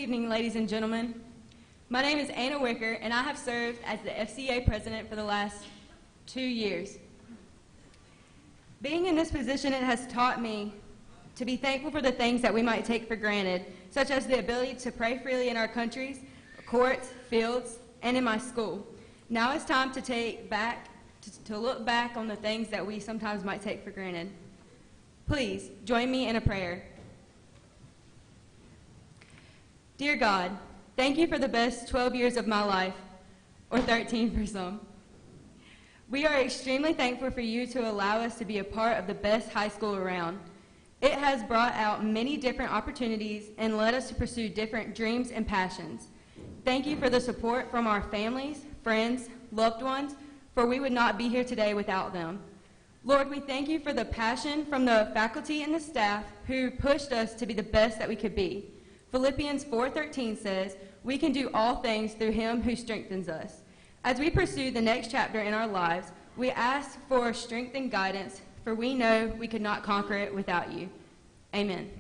evening, ladies and gentlemen. My name is Anna Wicker, and I have served as the FCA president for the last 2 years. Being in this position, it has taught me to be thankful for the things that we might take for granted, such as the ability to pray freely in our countries, courts, fields, and in my school. Now it's time to look back on the things that we sometimes might take for granted. Please join me in a prayer. Dear God, thank you for the best 12 years of my life, or 13 for some. We are extremely thankful for you to allow us to be a part of the best high school around. It has brought out many different opportunities and led us to pursue different dreams and passions. Thank you for the support from our families, friends, loved ones, for we would not be here today without them. Lord, we thank you for the passion from the faculty and the staff who pushed us to be the best that we could be. Philippians 4:13 says, "We can do all things through him who strengthens us." As we pursue the next chapter in our lives, we ask for strength and guidance, for we know we could not conquer it without you. Amen.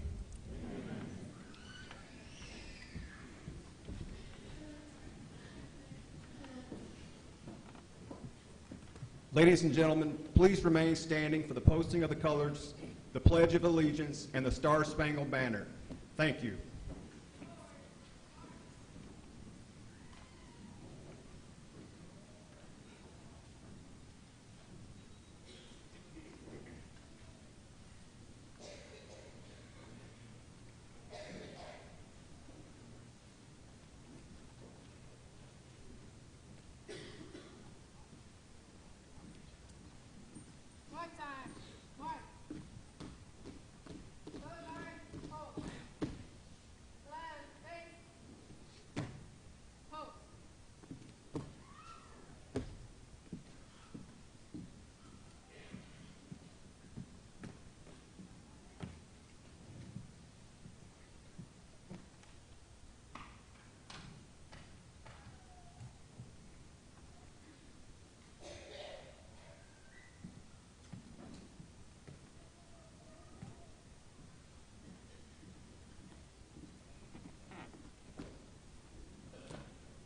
Ladies and gentlemen, please remain standing for the posting of the colors, the Pledge of Allegiance, and the Star-Spangled Banner. Thank you.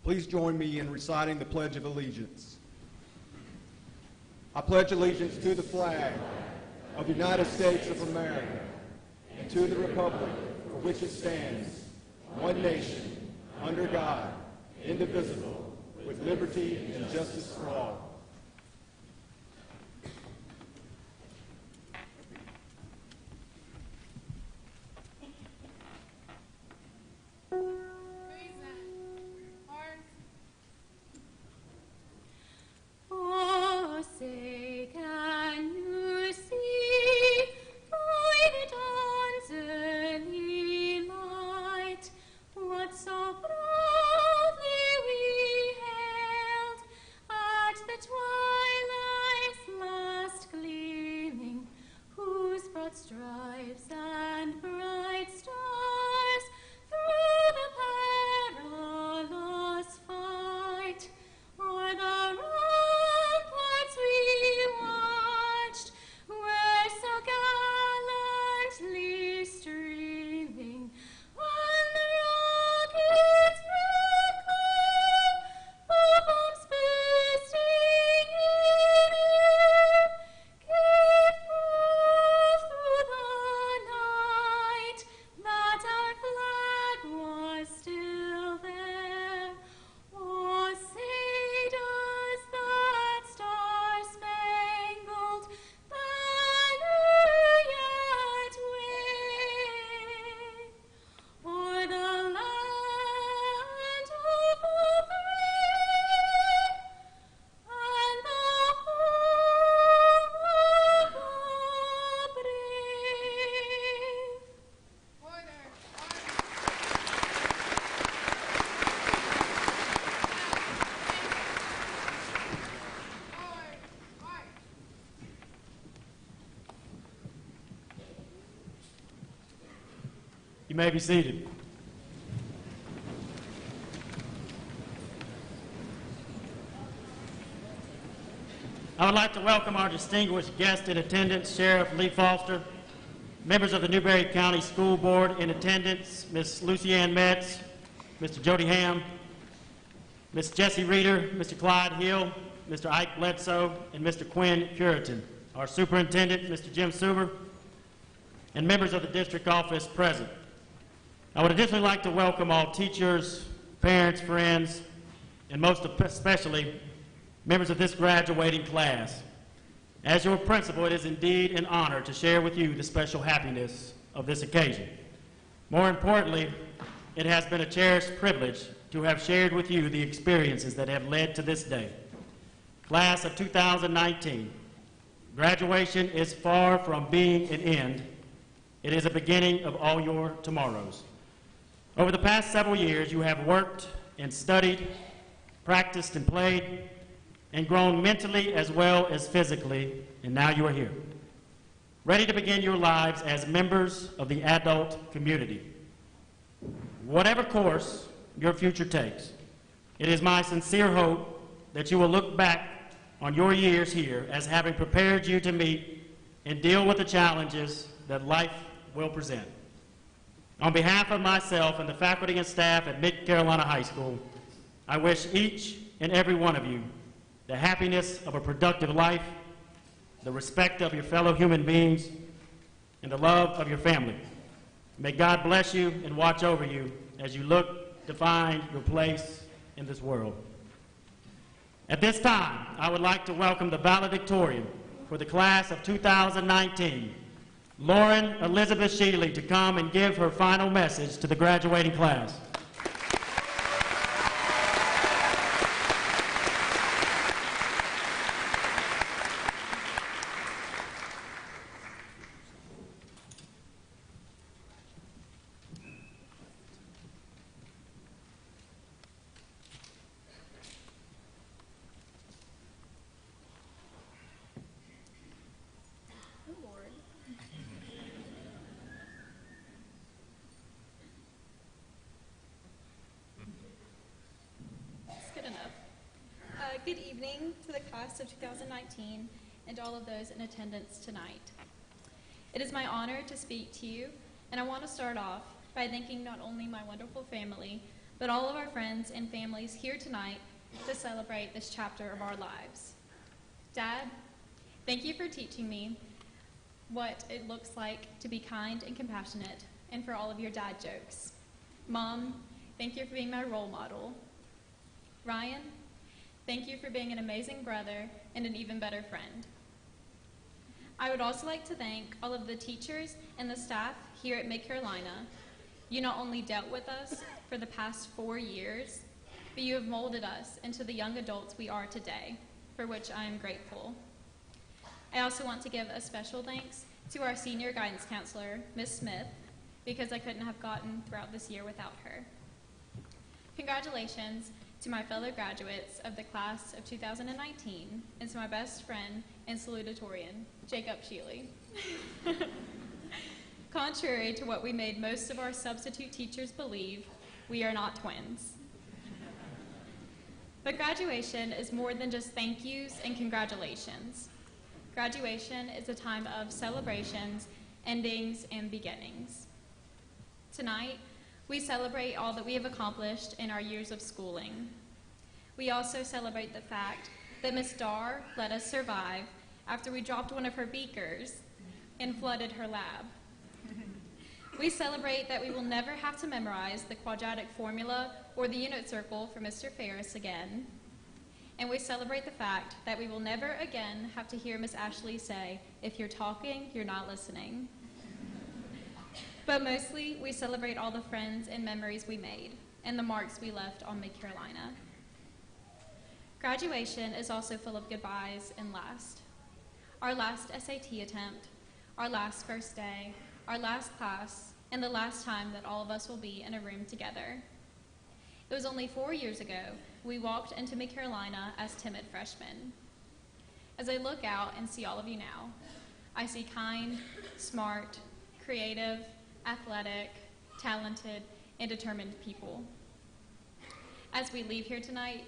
Please join me in reciting the Pledge of Allegiance. I pledge allegiance to the flag of the United States of America and to the republic for which it stands, one nation, under God, indivisible, with liberty and justice for all. You may be seated. I would like to welcome our distinguished guest in attendance, Sheriff Lee Foster, members of the Newberry County School Board in attendance, Ms. Lucianne Metz, Mr. Jody Ham, Ms. Jessie Reeder, Mr. Clyde Hill, Mr. Ike Bledsoe, and Mr. Quinn Puritan, our superintendent, Mr. Jim Suber, and members of the district office present. I would additionally like to welcome all teachers, parents, friends, and most especially members of this graduating class. As your principal, it is indeed an honor to share with you the special happiness of this occasion. More importantly, it has been a cherished privilege to have shared with you the experiences that have led to this day. Class of 2019, graduation is far from being an end. It is a beginning of all your tomorrows. Over the past several years, you have worked and studied, practiced and played, and grown mentally as well as physically, and now you are here, ready to begin your lives as members of the adult community. Whatever course your future takes, it is my sincere hope that you will look back on your years here as having prepared you to meet and deal with the challenges that life will present. On behalf of myself and the faculty and staff at Mid-Carolina High School, I wish each and every one of you the happiness of a productive life, the respect of your fellow human beings, and the love of your family. May God bless you and watch over you as you look to find your place in this world. At this time, I would like to welcome the valedictorian for the class of 2019, Lauren Elizabeth Shealy, to come and give her final message to the graduating class. Good evening to the class of 2019 and all of those in attendance tonight. It is my honor to speak to you, and I want to start off by thanking not only my wonderful family, but all of our friends and families here tonight to celebrate this chapter of our lives. Dad, thank you for teaching me what it looks like to be kind and compassionate, and for all of your dad jokes. Mom, thank you for being my role model. Ryan, thank you for being an amazing brother and an even better friend. I would also like to thank all of the teachers and the staff here at Mid-Carolina. You not only dealt with us for the past 4 years, but you have molded us into the young adults we are today, for which I am grateful. I also want to give a special thanks to our senior guidance counselor, Ms. Smith, because I couldn't have gotten throughout this year without her. Congratulations to my fellow graduates of the class of 2019, and to my best friend and salutatorian, Jacob Shealy. Contrary to what we made most of our substitute teachers believe, we are not twins. But graduation is more than just thank yous and congratulations. Graduation is a time of celebrations, endings, and beginnings. Tonight, we celebrate all that we have accomplished in our years of schooling. We also celebrate the fact that Miss Darr let us survive after we dropped one of her beakers and flooded her lab. We celebrate that we will never have to memorize the quadratic formula or the unit circle for Mr. Ferris again. And we celebrate the fact that we will never again have to hear Miss Ashley say, "If you're talking, you're not listening." But mostly, we celebrate all the friends and memories we made and the marks we left on Mid-Carolina. Graduation is also full of goodbyes and last. Our last SAT attempt, our last first day, our last class, and the last time that all of us will be in a room together. It was only 4 years ago we walked into Mid-Carolina as timid freshmen. As I look out and see all of you now, I see kind, smart, creative, athletic, talented, and determined people. As we leave here tonight,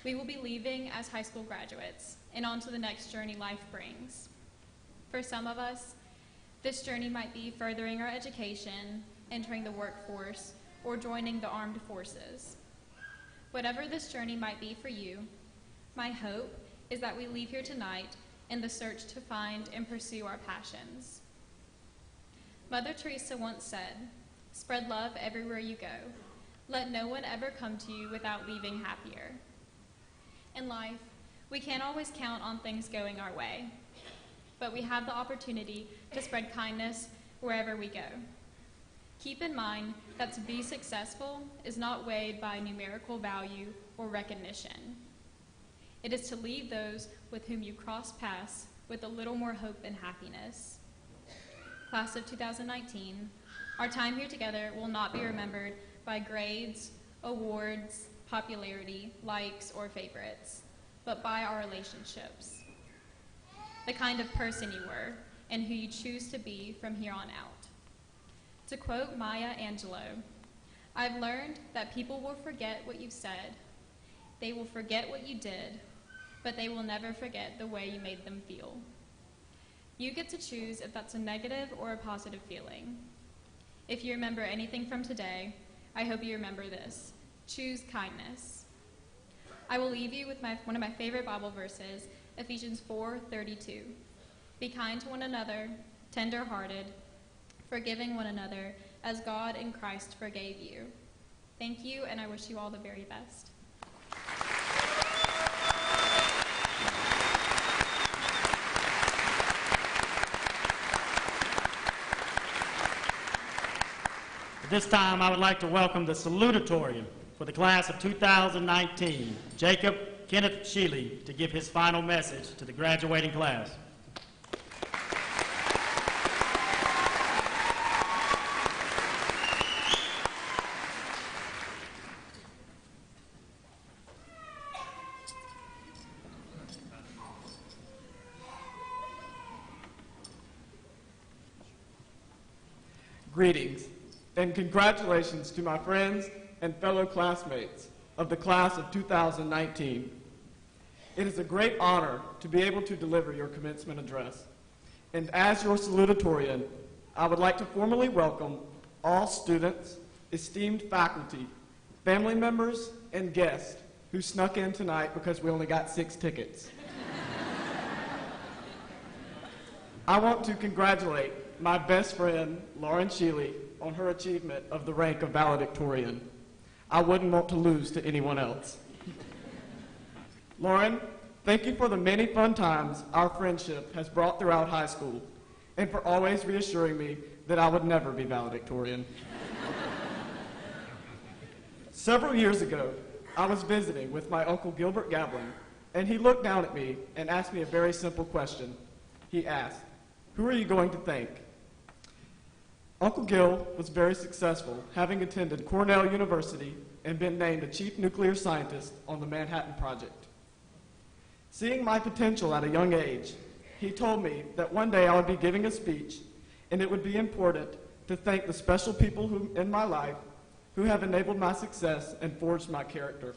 we will be leaving as high school graduates and on to the next journey life brings. For some of us, this journey might be furthering our education, entering the workforce, or joining the armed forces. Whatever this journey might be for you, my hope is that we leave here tonight in the search to find and pursue our passions. Mother Teresa once said, "Spread love everywhere you go. Let no one ever come to you without leaving happier." In life, we can't always count on things going our way, but we have the opportunity to spread kindness wherever we go. Keep in mind that to be successful is not weighed by numerical value or recognition. It is to leave those with whom you cross paths with a little more hope and happiness. Class of 2019, our time here together will not be remembered by grades, awards, popularity, likes, or favorites, but by our relationships. The kind of person you were and who you choose to be from here on out. To quote Maya Angelou, "I've learned that people will forget what you've said. They will forget what you did, but they will never forget the way you made them feel." You get to choose if that's a negative or a positive feeling. If you remember anything from today, I hope you remember this: choose kindness. I will leave you with one of my favorite Bible verses, Ephesians 4:32. Be kind to one another, tender-hearted, forgiving one another, as God in Christ forgave you. Thank you, and I wish you all the very best. At this time, I would like to welcome the Salutatorian for the class of 2019, Jacob Kenneth Sheely, to give his final message to the graduating class. Greetings and congratulations to my friends and fellow classmates of the class of 2019. It is a great honor to be able to deliver your commencement address. And as your salutatorian, I would like to formally welcome all students, esteemed faculty, family members, and guests who snuck in tonight because we only got 6 tickets. I want to congratulate my best friend, Lauren Sheely, on her achievement of the rank of valedictorian. I wouldn't want to lose to anyone else. Lauren, thank you for the many fun times our friendship has brought throughout high school, and for always reassuring me that I would never be valedictorian. Several years ago, I was visiting with my Uncle Gilbert Gavlin, and he looked down at me and asked me a very simple question. He asked, "Who are you going to thank?" Uncle Gil was very successful, having attended Cornell University and been named a chief nuclear scientist on the Manhattan Project. Seeing my potential at a young age, he told me that one day I would be giving a speech, and it would be important to thank the special people in my life who have enabled my success and forged my character.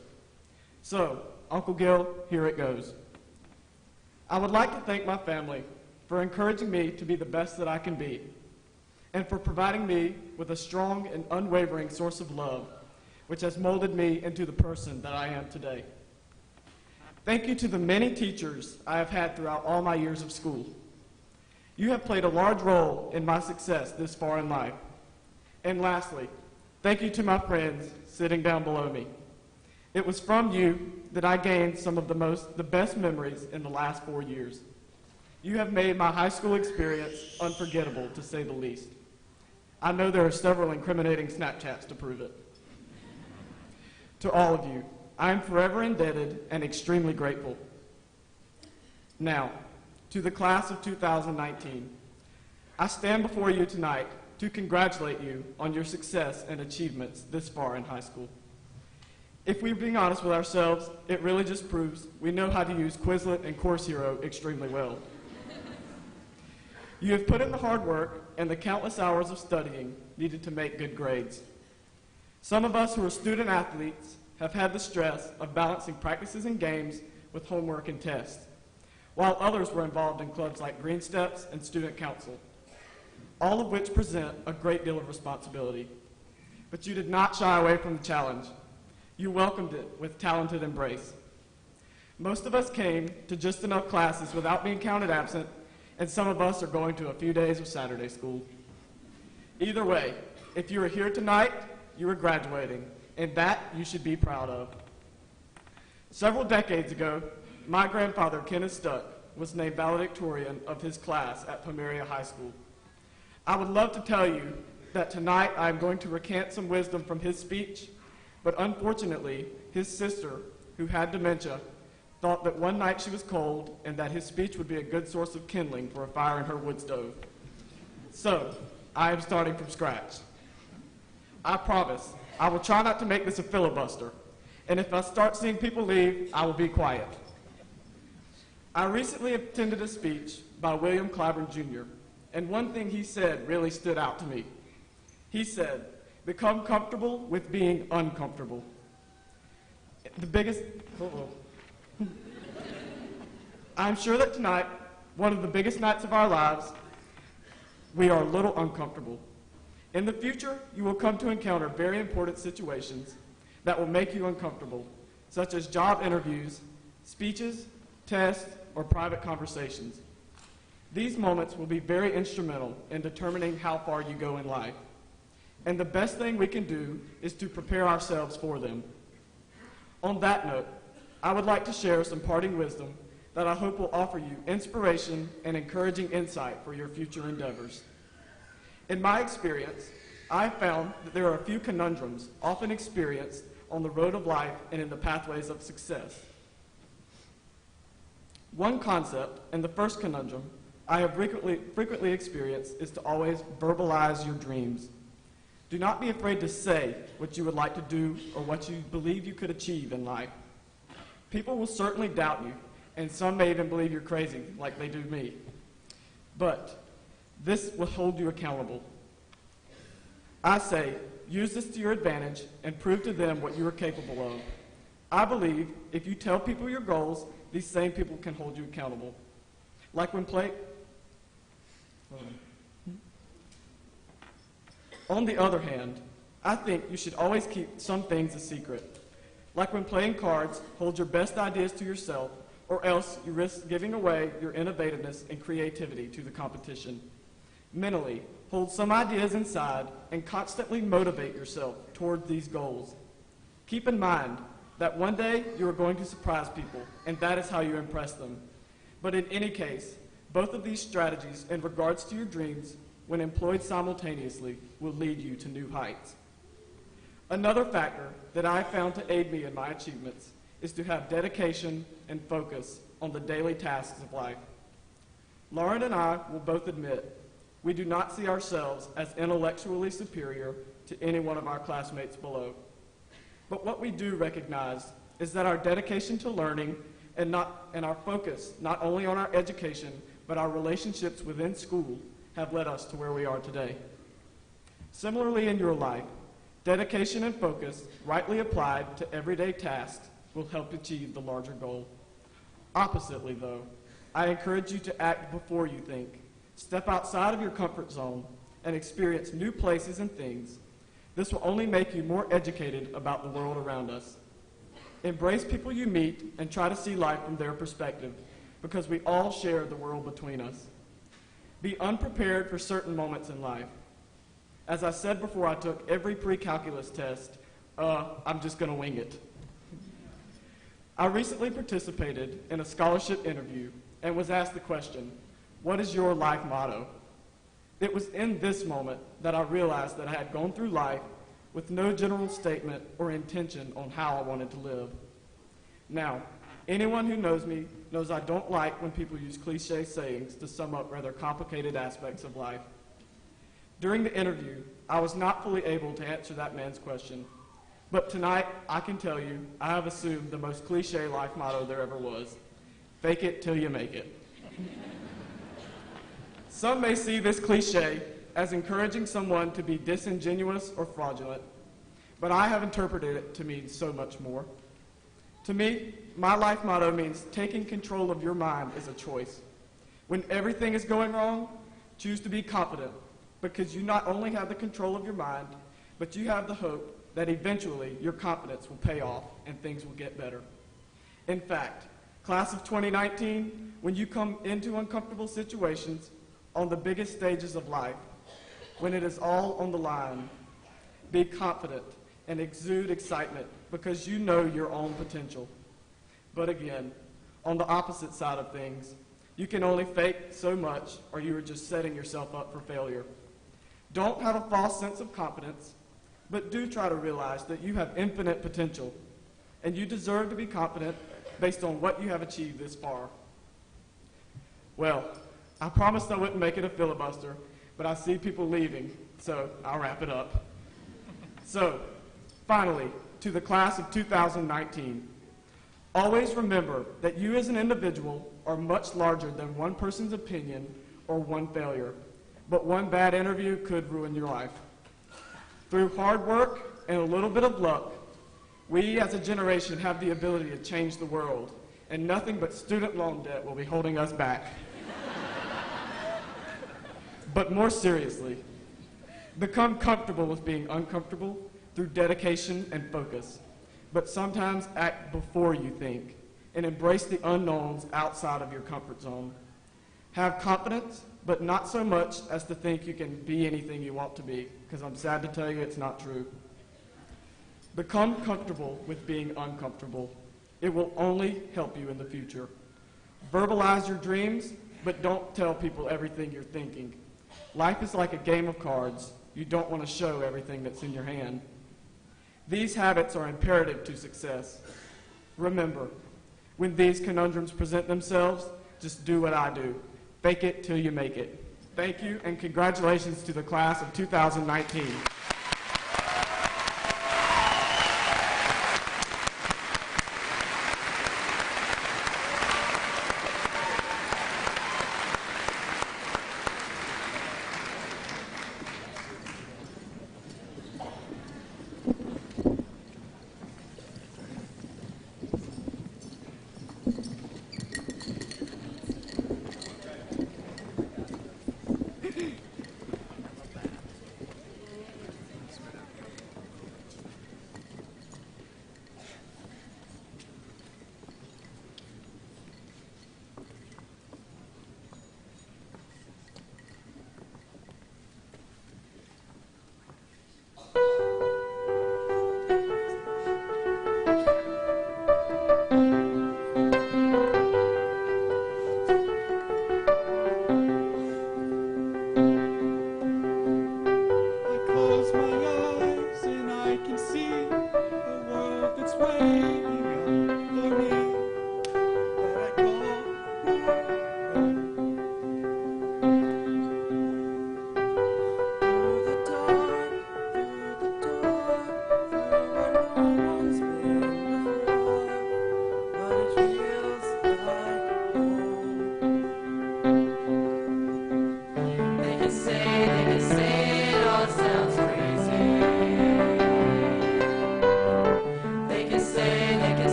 So, Uncle Gil, here it goes. I would like to thank my family for encouraging me to be the best that I can be, and for providing me with a strong and unwavering source of love, which has molded me into the person that I am today. Thank you to the many teachers I have had throughout all my years of school. You have played a large role in my success this far in life. And lastly, thank you to my friends sitting down below me. It was from you that I gained some of the best memories in the last 4 years. You have made my high school experience unforgettable, to say the least. I know there are several incriminating Snapchats to prove it. To all of you, I am forever indebted and extremely grateful. Now, to the class of 2019, I stand before you tonight to congratulate you on your success and achievements this far in high school. If we're being honest with ourselves, it really just proves we know how to use Quizlet and Course Hero extremely well. You have put in the hard work and the countless hours of studying needed to make good grades. Some of us who are student athletes have had the stress of balancing practices and games with homework and tests, while others were involved in clubs like Green Steps and Student Council, all of which present a great deal of responsibility. but you did not shy away from the challenge. You welcomed it with talented embrace. Most of us came to just enough classes without being counted absent, and some of us are going to a few days of Saturday school. Either way, if you are here tonight, you are graduating, and that you should be proud of. Several decades ago, my grandfather, Kenneth Stuck, was named Valedictorian of his class at Pomeria High School. I would love to tell you that tonight I am going to recant some wisdom from his speech, but unfortunately, his sister, who had dementia, thought that one night she was cold and that his speech would be a good source of kindling for a fire in her wood stove. So, I am starting from scratch. I promise, I will try not to make this a filibuster, and if I start seeing people leave, I will be quiet. I recently attended a speech by William Clyburn Jr., and one thing he said really stood out to me. He said, "Become comfortable with being uncomfortable." I'm sure that tonight, one of the biggest nights of our lives, we are a little uncomfortable. In the future, you will come to encounter very important situations that will make you uncomfortable, such as job interviews, speeches, tests, or private conversations. These moments will be very instrumental in determining how far you go in life. And the best thing we can do is to prepare ourselves for them. On that note, I would like to share some parting wisdom that I hope will offer you inspiration and encouraging insight for your future endeavors. In my experience, I have found that there are a few conundrums often experienced on the road of life and in the pathways of success. One concept, and the first conundrum, I have frequently experienced is to always verbalize your dreams. Do not be afraid to say what you would like to do or what you believe you could achieve in life. People will certainly doubt you, and some may even believe you're crazy, like they do me. But this will hold you accountable. I say, use this to your advantage and prove to them what you are capable of. I believe if you tell people your goals, these same people can hold you accountable. Like when On the other hand, I think you should always keep some things a secret. Like when playing cards, hold your best ideas to yourself, or else you risk giving away your innovativeness and creativity to the competition. Mentally, hold some ideas inside and constantly motivate yourself toward these goals. Keep in mind that one day you are going to surprise people, and that is how you impress them. But in any case, both of these strategies in regards to your dreams, when employed simultaneously, will lead you to new heights. Another factor that I have found to aid me in my achievements is to have dedication and focus on the daily tasks of life. Lauren and I will both admit we do not see ourselves as intellectually superior to any one of our classmates below. But what we do recognize is that our dedication to learning and our focus not only on our education, but our relationships within school have led us to where we are today. Similarly in your life, dedication and focus, rightly applied to everyday tasks, will help achieve the larger goal. Oppositely, though, I encourage you to act before you think. Step outside of your comfort zone and experience new places and things. This will only make you more educated about the world around us. Embrace people you meet and try to see life from their perspective, because we all share the world between us. Be unprepared for certain moments in life. As I said before I took every pre-calculus test, I'm just going to wing it. I recently participated in a scholarship interview and was asked the question, "What is your life motto?" It was in this moment that I realized that I had gone through life with no general statement or intention on how I wanted to live. Now, anyone who knows me knows I don't like when people use cliche sayings to sum up rather complicated aspects of life. During the interview, I was not fully able to answer that man's question, but tonight I can tell you I have assumed the most cliche life motto there ever was: fake it till you make it. Some may see this cliche as encouraging someone to be disingenuous or fraudulent, but I have interpreted it to mean so much more. To me, my life motto means taking control of your mind is a choice. When everything is going wrong, choose to be confident, because you not only have the control of your mind, but you have the hope that eventually your confidence will pay off and things will get better. In fact, class of 2019, when you come into uncomfortable situations on the biggest stages of life, when it is all on the line, be confident and exude excitement because you know your own potential. But again, on the opposite side of things, you can only fake so much or you are just setting yourself up for failure. Don't have a false sense of confidence, but do try to realize that you have infinite potential and you deserve to be confident based on what you have achieved this far. Well, I promised I wouldn't make it a filibuster, but I see people leaving, so I'll wrap it up. So, finally, to the class of 2019, always remember that you as an individual are much larger than one person's opinion or one failure, but one bad interview could ruin your life. Through hard work and a little bit of luck, we as a generation have the ability to change the world, and nothing but student loan debt will be holding us back. But more seriously, become comfortable with being uncomfortable through dedication and focus, but sometimes act before you think and embrace the unknowns outside of your comfort zone. Have confidence, but not so much as to think you can be anything you want to be, because I'm sad to tell you it's not true. Become comfortable with being uncomfortable. It will only help you in the future. Verbalize your dreams, but don't tell people everything you're thinking. Life is like a game of cards. You don't want to show everything that's in your hand. These habits are imperative to success. Remember, when these conundrums present themselves, just do what I do. Fake it till you make it. Thank you, and congratulations to the class of 2019.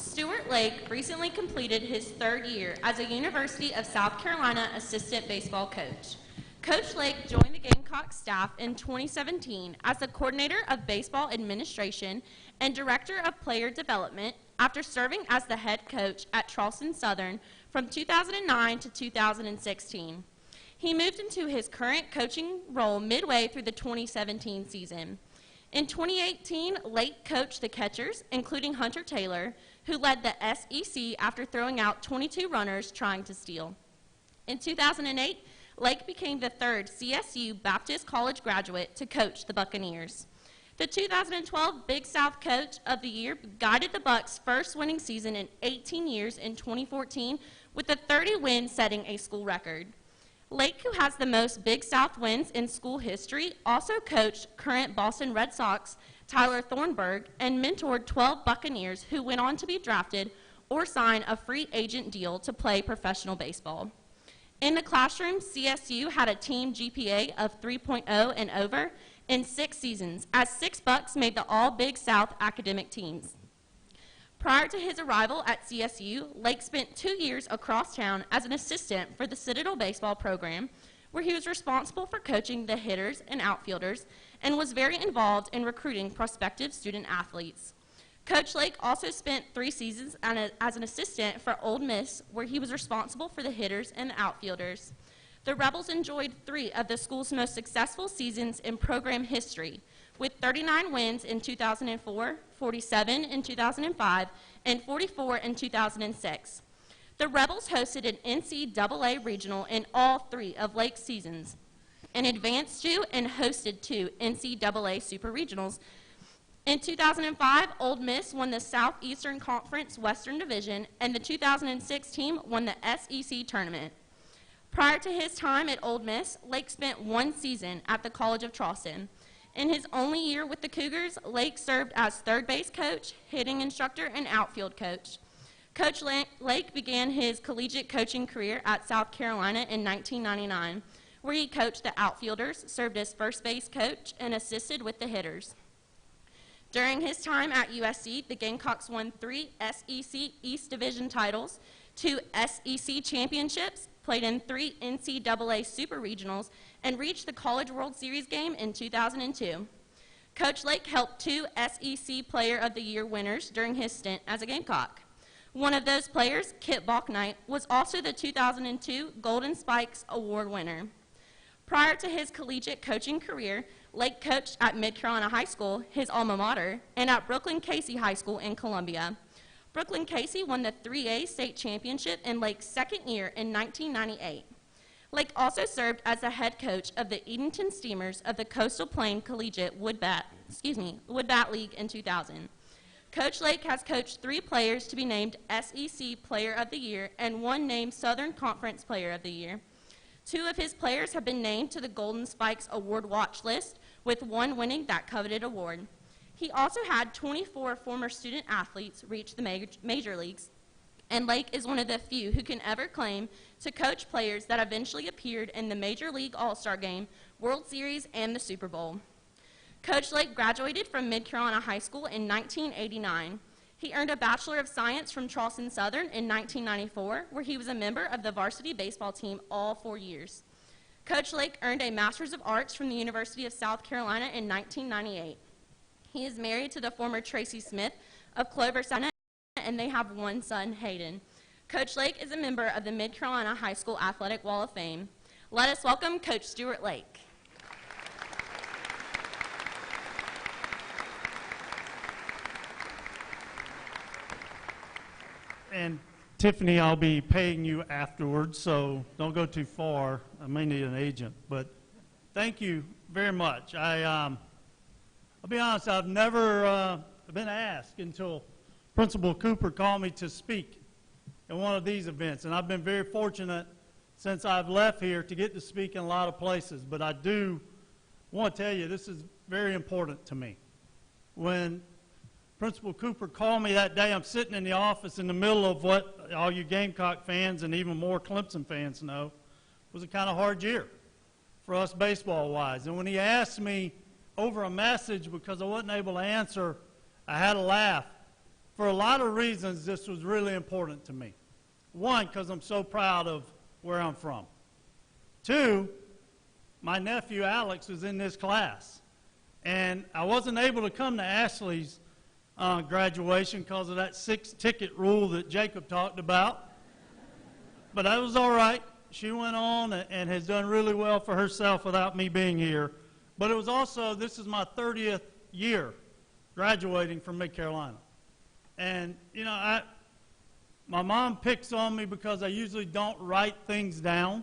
Stuart Lake recently completed his 3rd year as a University of South Carolina assistant baseball coach. Coach Lake joined the Gamecock staff in 2017 as the coordinator of baseball administration and director of player development after serving as the head coach at Charleston Southern from 2009 to 2016. He moved into his current coaching role midway through the 2017 season. In 2018, Lake coached the catchers, including Hunter Taylor, who led the SEC after throwing out 22 runners trying to steal. In 2008, Lake became the 3rd CSU Baptist College graduate to coach the Buccaneers. The 2012 Big South Coach of the Year guided the Bucs' first winning season in 18 years in 2014 with the 30 wins setting a school record. Lake, who has the most Big South wins in school history, also coached current Boston Red Sox Tyler Thornburg and mentored 12 Buccaneers who went on to be drafted or sign a free agent deal to play professional baseball. In the classroom, CSU had a team GPA of 3.0 and over in 6 seasons, as 6 Bucs made the All-Big South academic teams. Prior to his arrival at CSU, Lake spent 2 years across town as an assistant for the Citadel baseball program, where he was responsible for coaching the hitters and outfielders and was very involved in recruiting prospective student athletes. Coach Lake also spent 3 seasons as an assistant for Ole Miss, where he was responsible for the hitters and the outfielders. The Rebels enjoyed 3 of the school's most successful seasons in program history, with 39 wins in 2004, 47 in 2005, and 44 in 2006. The Rebels hosted an NCAA regional in all 3 of Lake's seasons, and advanced to and hosted 2 NCAA super regionals. In 2005, Ole Miss won the Southeastern Conference Western Division, and the 2006 team won the SEC tournament. Prior to his time at Ole Miss, Lake spent 1 season at the College of Charleston. In his only year with the Cougars, Lake served as third base coach, hitting instructor, and outfield coach. Coach Lake began his collegiate coaching career at South Carolina in 1999, where he coached the outfielders, served as first base coach, and assisted with the hitters. During his time at USC, the Gamecocks won 3 SEC East Division titles, 2 SEC championships, played in 3 NCAA Super Regionals, and reached the College World Series game in 2002. Coach Lake helped 2 SEC Player of the Year winners during his stint as a Gamecock. One of those players, Kit Balknight, was also the 2002 Golden Spikes Award winner. Prior to his collegiate coaching career, Lake coached at Mid-Carolina High School, his alma mater, and at Brooklyn Casey High School in Columbia. Brooklyn Casey won the 3A state championship in Lake's second year in 1998. Lake also served as the head coach of the Edenton Steamers of the Coastal Plain Collegiate Woodbat League in 2000. Coach Lake has coached 3 players to be named SEC Player of the Year and 1 named Southern Conference Player of the Year. 2 of his players have been named to the Golden Spikes Award watch list, with 1 winning that coveted award. He also had 24 former student athletes reach the major leagues, and Lake is one of the few who can ever claim to coach players that eventually appeared in the Major League All-Star Game, World Series, and the Super Bowl. Coach Lake graduated from Mid-Carolina High School in 1989. He earned a Bachelor of Science from Charleston Southern in 1994, where he was a member of the varsity baseball team all 4 years. Coach Lake earned a Master's of Arts from the University of South Carolina in 1998. He is married to the former Tracy Smith of Clover, South Carolina, and they have 1 son, Hayden. Coach Lake is a member of the Mid-Carolina High School Athletic Wall of Fame. Let us welcome Coach Stuart Lake. And Tiffany, I'll be paying you afterwards, so don't go too far. I may need an agent, but thank you very much. I'll be honest, I've never been asked until Principal Cooper called me to speak at one of these events, and I've been very fortunate since I've left here to get to speak in a lot of places, but I do want to tell you this is very important to me. When Principal Cooper called me that day, I'm sitting in the office in the middle of what all you Gamecock fans and even more Clemson fans know was a kind of hard year for us baseball-wise. And when he asked me over a message, because I wasn't able to answer, I had a laugh for a lot of reasons, this was really important to me. One, because I'm so proud of where I'm from. Two, my nephew Alex was in this class. And I wasn't able to come to Ashley's graduation because of that 6-ticket rule that Jacob talked about. But that was all right. She went on and has done really well for herself without me being here. But it was also, this is my 30th year graduating from Mid-Carolina. And, you know, my mom picks on me because I usually don't write things down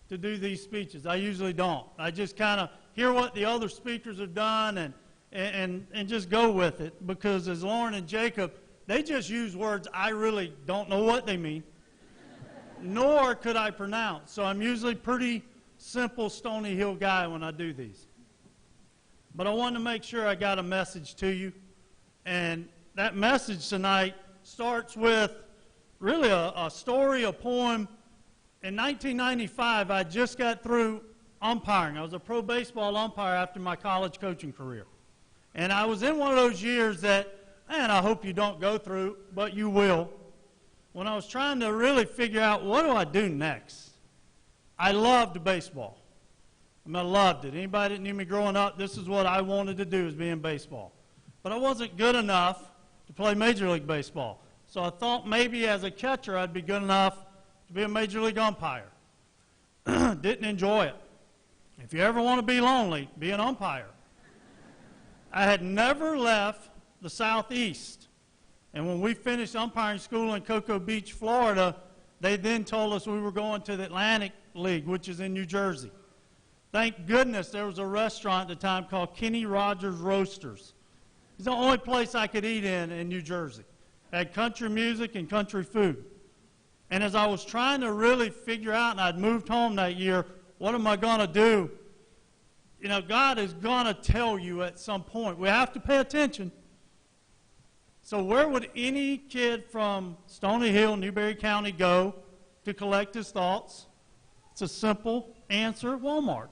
to do these speeches. I usually don't. I just kind of hear what the other speakers have done and just go with it, because as Lauren and Jacob, they just use words I really don't know what they mean, nor could I pronounce. So I'm usually pretty simple Stony Hill guy when I do these. But I wanted to make sure I got a message to you, and that message tonight starts with really a story, a poem. In 1995, I just got through umpiring. I was a pro baseball umpire after my college coaching career. And I was in one of those years that, man, I hope you don't go through, but you will. When I was trying to really figure out, what do I do next? I loved baseball. I mean, I loved it. Anybody that knew me growing up, this is what I wanted to do, is be in baseball. But I wasn't good enough to play Major League Baseball. So I thought maybe as a catcher I'd be good enough to be a Major League umpire. Didn't enjoy it. If you ever want to be lonely, be an umpire. I had never left the Southeast. And when we finished umpiring school in Cocoa Beach, Florida, they then told us we were going to the Atlantic League, which is in New Jersey. Thank goodness there was a restaurant at the time called Kenny Rogers Roasters. It's the only place I could eat in New Jersey. It had country music and country food. And as I was trying to really figure out, and I'd moved home that year, what am I going to do? You know, God is going to tell you at some point. We have to pay attention. So where would any kid from Stony Hill, Newberry County go to collect his thoughts? It's a simple answer: Walmart.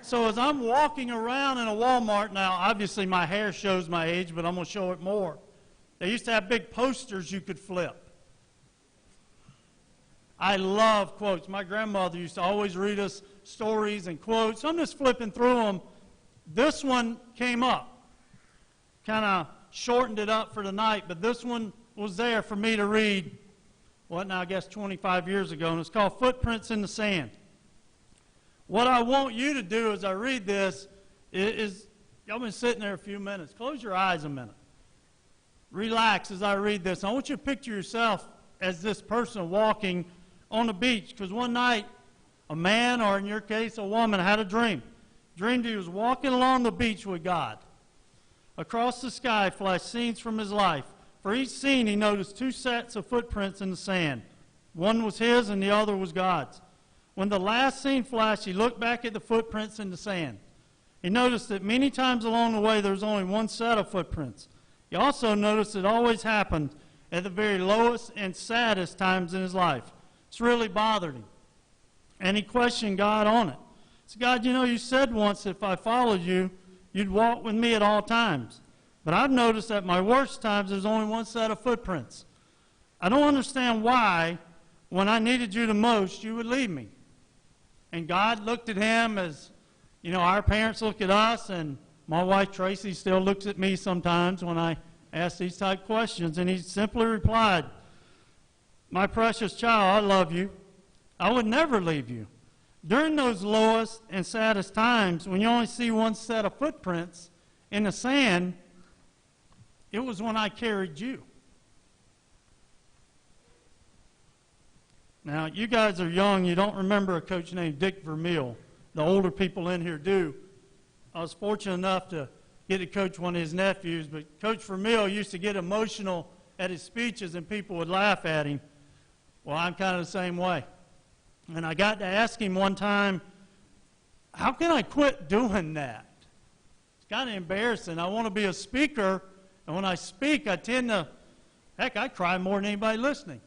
So as I'm walking around in a Walmart now, obviously my hair shows my age, but I'm going to show it more. They used to have big posters you could flip. I love quotes. My grandmother used to always read us stories and quotes. I'm just flipping through them. This one came up. Kind of shortened it up for tonight, but this one was there for me to read, what now, I guess 25 years ago, and it's called Footprints in the Sand. What I want you to do as I read this is, y'all been sitting there a few minutes. Close your eyes a minute. Relax as I read this. I want you to picture yourself as this person walking on the beach, because one night a man, or in your case a woman, had a dream. Dreamed he was walking along the beach with God. Across the sky flashed scenes from his life. For each scene he noticed two sets of footprints in the sand. One was his and the other was God's. When the last scene flashed, he looked back at the footprints in the sand. He noticed that many times along the way there was only one set of footprints. He also noticed it always happened at the very lowest and saddest times in his life. It's really bothered him. And he questioned God on it. He said, God, you know, you said once if I followed you, you'd walk with me at all times. But I've noticed at my worst times there's only one set of footprints. I don't understand why, when I needed you the most, you would leave me. And God looked at him as, you know, our parents look at us, and my wife Tracy still looks at me sometimes when I ask these type questions, and he simply replied, my precious child, I love you. I would never leave you. During those lowest and saddest times, when you only see one set of footprints in the sand, it was when I carried you. Now, you guys are young. You don't remember a coach named Dick Vermeil. The older people in here do. I was fortunate enough to get to coach one of his nephews, but Coach Vermeil used to get emotional at his speeches and people would laugh at him. Well, I'm kind of the same way. And I got to ask him one time, how can I quit doing that? It's kind of embarrassing. I want to be a speaker, and when I speak, I tend to, heck, I cry more than anybody listening.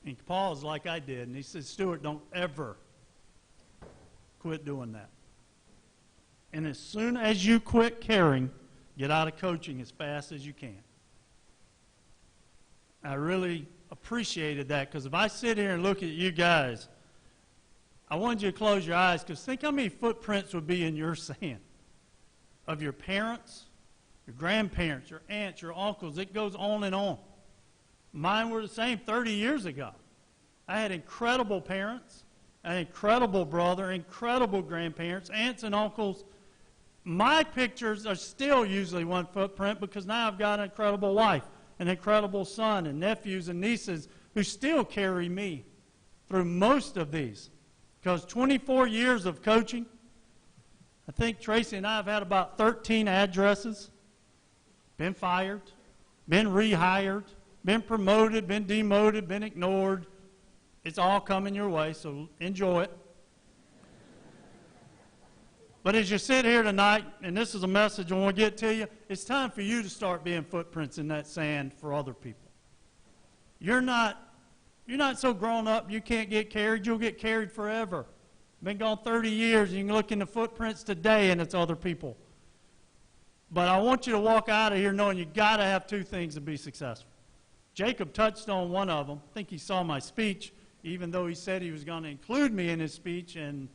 And he paused like I did, and he said, Stuart, don't ever quit doing that. And as soon as you quit caring, get out of coaching as fast as you can. I really appreciated that, because if I sit here and look at you guys, I wanted you to close your eyes, because think how many footprints would be in your sand of your parents, your grandparents, your aunts, your uncles. It goes on and on. Mine were the same 30 years ago. I had incredible parents, an incredible brother, incredible grandparents, aunts and uncles. My pictures are still usually one footprint, because now I've got an incredible wife, an incredible son, and nephews and nieces who still carry me through most of these. Because 24 years of coaching, I think Tracy and I have had about 13 addresses, been fired, been rehired, been promoted, been demoted, been ignored. It's all coming your way, so enjoy it. But as you sit here tonight, and this is a message I want to get to you, it's time for you to start being footprints in that sand for other people. You're not so grown up you can't get carried. You'll get carried forever. Been gone 30 years, and you can look in the footprints today, and it's other people. But I want you to walk out of here knowing you got to have two things to be successful. Jacob touched on one of them. I think he saw my speech, even though he said he was going to include me in his speech, and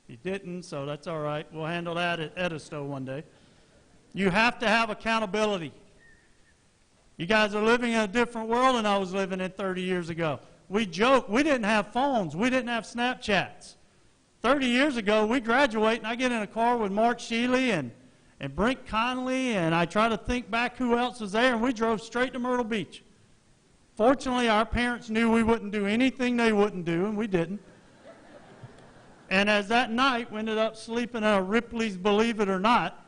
he didn't, so that's all right. We'll handle that at Edisto one day. You have to have accountability. You guys are living in a different world than I was living in 30 years ago. We joke, we didn't have phones. We didn't have Snapchats. 30 years ago, we graduate, and I get in a car with Mark Shealy and Brent Connolly, and I try to think back who else was there, and we drove straight to Myrtle Beach. Fortunately, our parents knew we wouldn't do anything they wouldn't do, and we didn't. And as that night, we ended up sleeping at Ripley's Believe It or Not,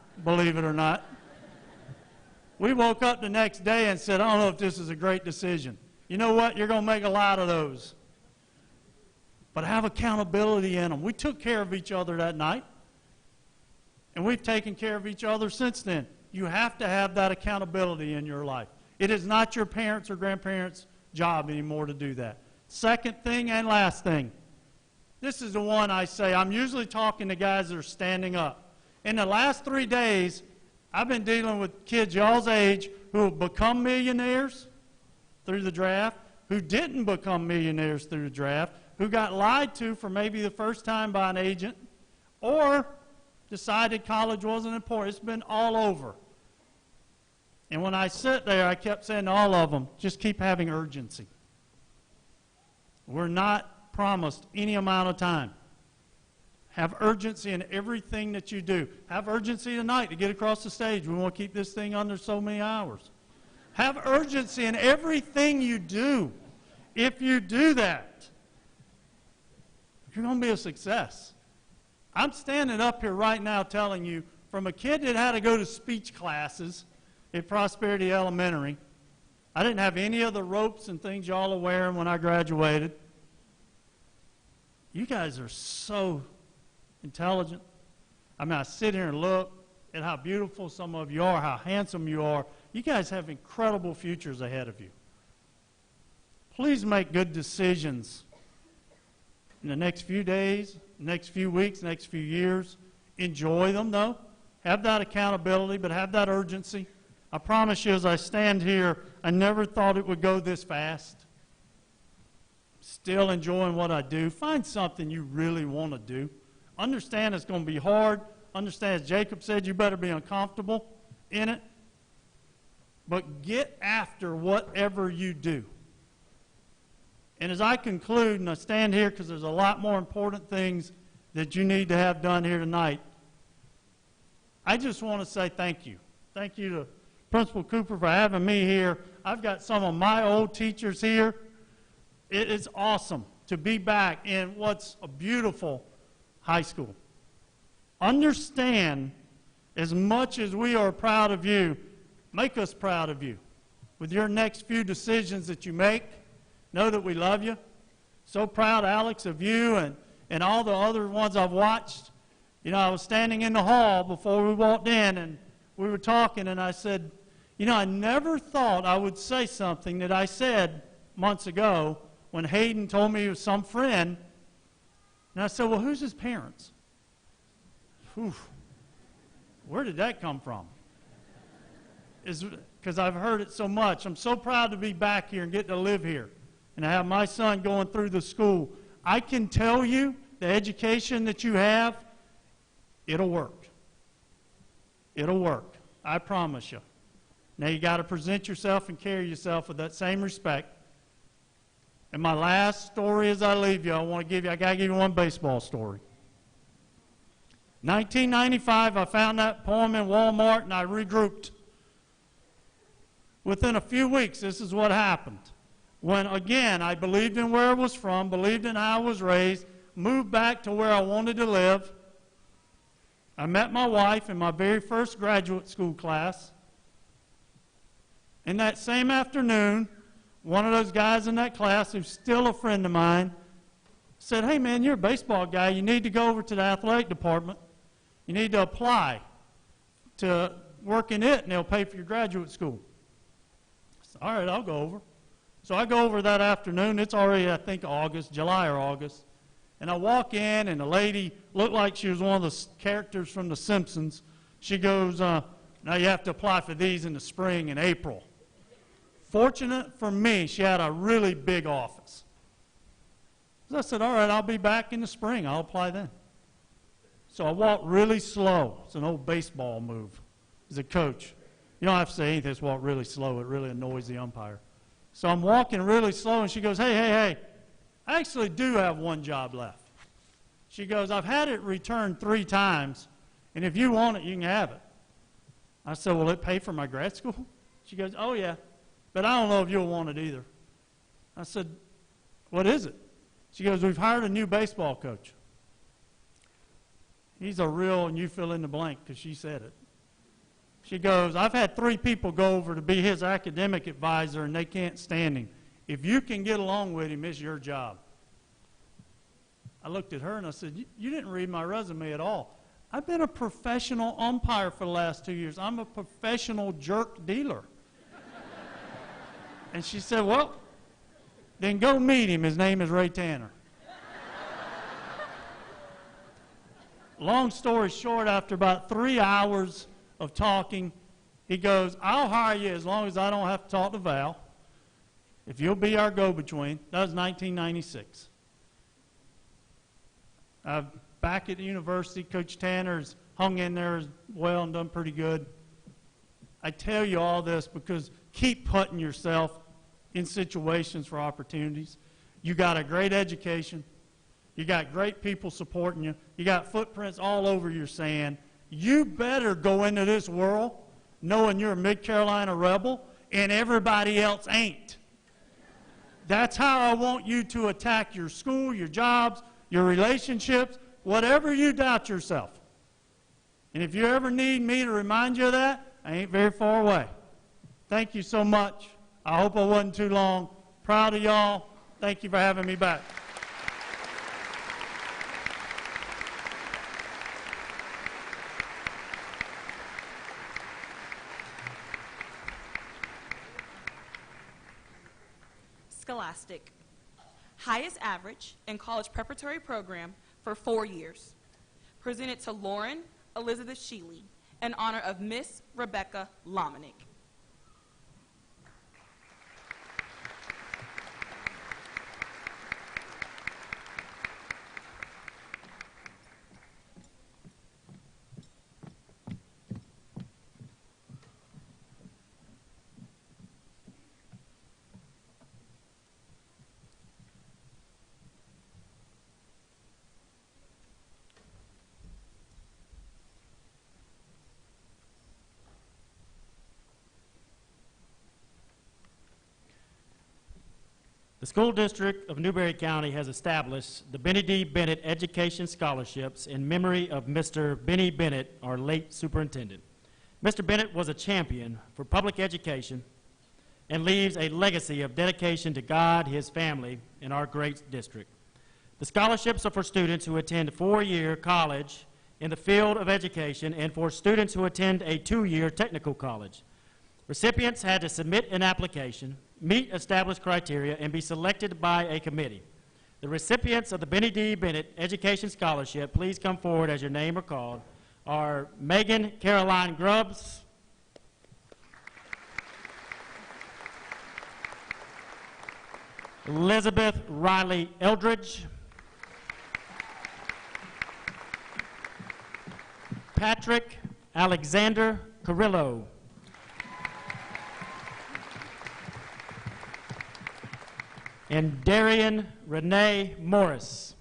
we woke up the next day and said, I don't know if this is a great decision. You know what? You're going to make a lot of those. But have accountability in them. We took care of each other that night, and we've taken care of each other since then. You have to have that accountability in your life. It is not your parents' or grandparents' job anymore to do that. Second thing and last thing. This is the one I say. I'm usually talking to guys that are standing up. In the last 3 days, I've been dealing with kids y'all's age who have become millionaires through the draft, who didn't become millionaires through the draft, who got lied to for maybe the first time by an agent, or decided college wasn't important. It's been all over. And when I sit there, I kept saying to all of them, just keep having urgency. We're not promised any amount of time. Have urgency in everything that you do. Have urgency tonight to get across the stage. We want to keep this thing under so many hours. Have urgency in everything you do. If you do that, you're going to be a success. I'm standing up here right now telling you, from a kid that had to go to speech classes at Prosperity Elementary, I didn't have any of the ropes and things y'all are wearing when I graduated. You guys are so intelligent. I mean, I sit here and look at how beautiful some of you are, how handsome you are. You guys have incredible futures ahead of you. Please make good decisions in the next few days, next few weeks, next few years. Enjoy them, though. Have that accountability, but have that urgency. I promise you, as I stand here, I never thought it would go this fast. Still enjoying what I do. Find something you really want to do. Understand it's going to be hard. Understand, as Jacob said, you better be uncomfortable in it. But get after whatever you do. And as I conclude, and I stand here because there's a lot more important things that you need to have done here tonight, I just want to say thank you. Thank you to Principal Cooper for having me here. I've got some of my old teachers here. It is awesome to be back in what's a beautiful high school. Understand, as much as we are proud of you, make us proud of you. With your next few decisions that you make, know that we love you. So proud, Alex, of you and all the other ones I've watched. You know, I was standing in the hall before we walked in, and we were talking, and I said, you know, I never thought I would say something that I said months ago when Hayden told me he was some friend. And I said, well, who's his parents? Whew. where did that come from? Because I've heard it so much. I'm so proud to be back here and get to live here and to have my son going through the school. I can tell you the education that you have, it'll work. It'll work. I promise you. Now you got to present yourself and carry yourself with that same respect. And my last story as I leave you, I got to give you one baseball story. 1995, I found that poem in Walmart and I regrouped. Within a few weeks, this is what happened. When, again, I believed in where I was from, believed in how I was raised, moved back to where I wanted to live. I met my wife in my very first graduate school class. And that same afternoon, one of those guys in that class, who's still a friend of mine, said, "Hey, man, you're a baseball guy. You need to go over to the athletic department. You need to apply to work in it, and they'll pay for your graduate school." I said, "All right, I'll go over." So I go over that afternoon. It's already, I think, July or August. And I walk in, and the lady looked like she was one of the characters from The Simpsons. She goes, "Now you have to apply for these in the spring and April." Fortunate for me, she had a really big office. So I said, "All right, I'll be back in the spring. I'll apply then." So I walked really slow. It's an old baseball move as a coach. You don't have to say anything, just walk really slow. It really annoys the umpire. So I'm walking really slow, and she goes, hey, I actually do have one job left. She goes, "I've had it returned 3 times, and if you want it, you can have it." I said, "Will it pay for my grad school?" She goes, "Oh, yeah, but I don't know if you'll want it either." I said, "What is it?" She goes, "We've hired a new baseball coach. He's a real," and you fill in the blank because she said it. She goes, "I've had 3 people go over to be his academic advisor, and they can't stand him. If you can get along with him, it's your job." I looked at her and I said, "You didn't read my resume at all. I've been a professional umpire for the last 2 years. I'm a professional jerk dealer." And she said, "Well, then go meet him. His name is Ray Tanner." Long story short, after about 3 hours of talking, he goes, "I'll hire you as long as I don't have to talk to Val, if you'll be our go-between." That was 1996. Back at the university, Coach Tanner's hung in there as well and done pretty good. I tell you all this because keep putting yourself in situations for opportunities. You got a great education. You got great people supporting you. You got footprints all over your sand. You better go into this world knowing you're a Mid-Carolina rebel and everybody else ain't. That's how I want you to attack your school, your jobs, your relationships, whatever you doubt yourself. And if you ever need me to remind you of that, I ain't very far away. Thank you so much. I hope I wasn't too long. Proud of y'all. Thank you for having me back. Scholastic. Highest average in college preparatory program for 4 years. Presented to Lauren Elizabeth Sheely in honor of Miss Rebecca Lominick. The School District of Newberry County has established the Benny D. Bennett Education Scholarships in memory of Mr. Benny Bennett, our late superintendent. Mr. Bennett was a champion for public education and leaves a legacy of dedication to God, his family, and our great district. The scholarships are for students who attend a 4-year college in the field of education and for students who attend a 2-year technical college. Recipients had to submit an application, meet established criteria, and be selected by a committee. The recipients of the Benny D. Bennett Education Scholarship, please come forward as your name are called. are Megan Caroline Grubbs, Elizabeth Riley Eldridge, Patrick Alexander Carrillo, and Darian Renee Morris.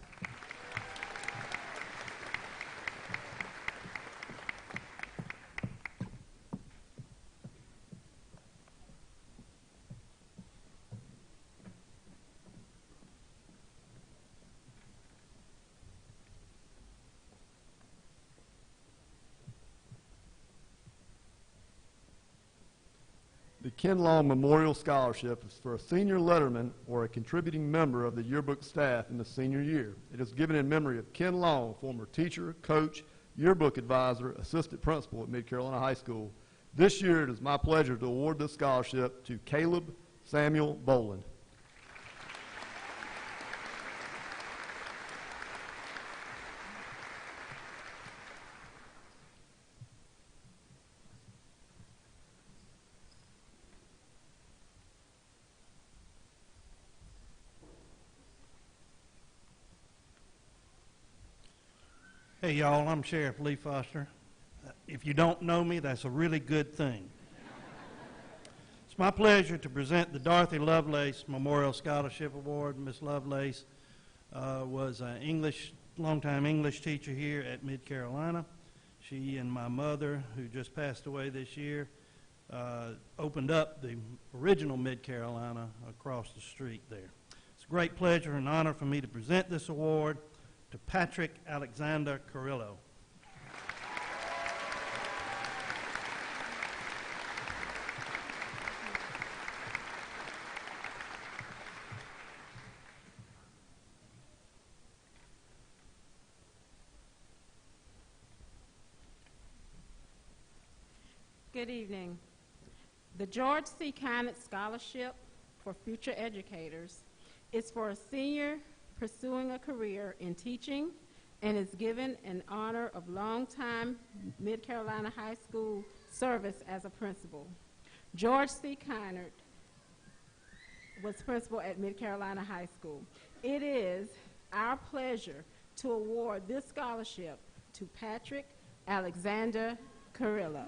The Ken Long Memorial Scholarship is for a senior letterman or a contributing member of the yearbook staff in the senior year. It is given in memory of Ken Long, former teacher, coach, yearbook advisor, assistant principal at Mid-Carolina High School. This year, it is my pleasure to award this scholarship to Caleb Samuel Boland. Hey y'all, I'm Sheriff Lee Foster. If you don't know me, that's a really good thing. It's my pleasure to present the Dorothy Lovelace Memorial Scholarship Award. Miss Lovelace was an longtime English teacher here at Mid-Carolina. She and my mother, who just passed away this year, opened up the original Mid-Carolina across the street there. It's a great pleasure and honor for me to present this award to Patrick Alexander Carrillo. Good evening. The George C. Conant Scholarship for Future Educators is for a senior pursuing a career in teaching and is given in honor of longtime Mid-Carolina High School service as a principal. George C. Conant was principal at Mid-Carolina High School. It is our pleasure to award this scholarship to Patrick Alexander Carrillo.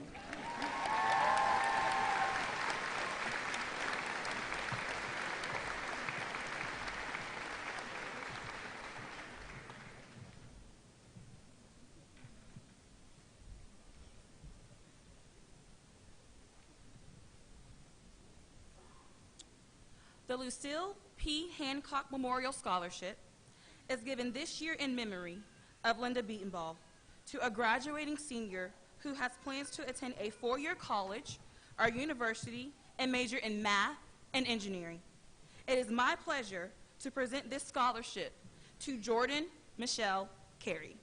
The Lucille P. Hancock Memorial Scholarship is given this year in memory of Linda Beatonball to a graduating senior who has plans to attend a four-year college or university and major in math and engineering. It is my pleasure to present this scholarship to Jordan Michelle Carey.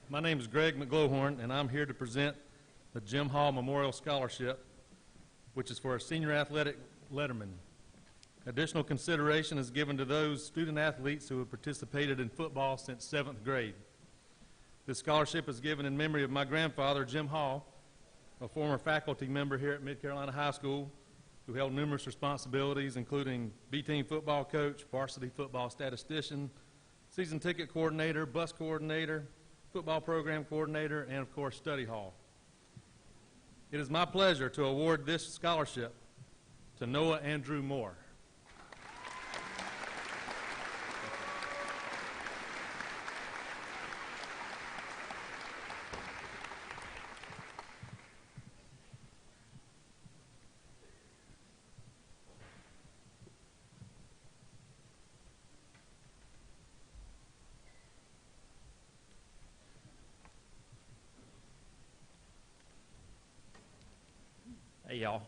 My name is Greg McGlohorn, and I'm here to present the Jim Hall Memorial Scholarship, which is for a senior athletic letterman. Additional consideration is given to those student athletes who have participated in football since 7th grade. This scholarship is given in memory of my grandfather, Jim Hall, a former faculty member here at Mid-Carolina High School, who held numerous responsibilities, including B-team football coach, varsity football statistician, season ticket coordinator, bus coordinator, football program coordinator, and of course study hall. It is my pleasure to award this scholarship to Noah Andrew Moore. Hey y'all,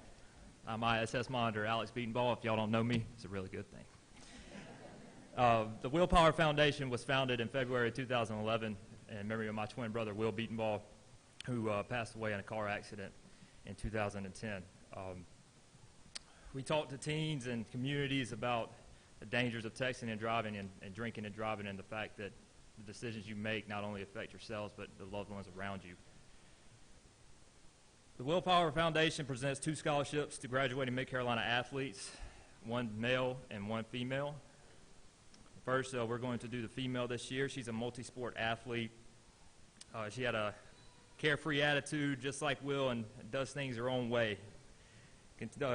I'm ISS Monitor Alex Beatonball. If y'all don't know me, it's a really good thing. The Willpower Foundation was founded in February 2011 in memory of my twin brother, Will Beatonball, who passed away in a car accident in 2010. We talk to teens and communities about the dangers of texting and driving and drinking and driving, and the fact that the decisions you make not only affect yourselves but the loved ones around you. The Willpower Foundation presents 2 scholarships to graduating Mid-Carolina athletes, 1 male and 1 female. First, we're going to do the female this year. She's a multi-sport athlete. She had a carefree attitude just like Will and does things her own way.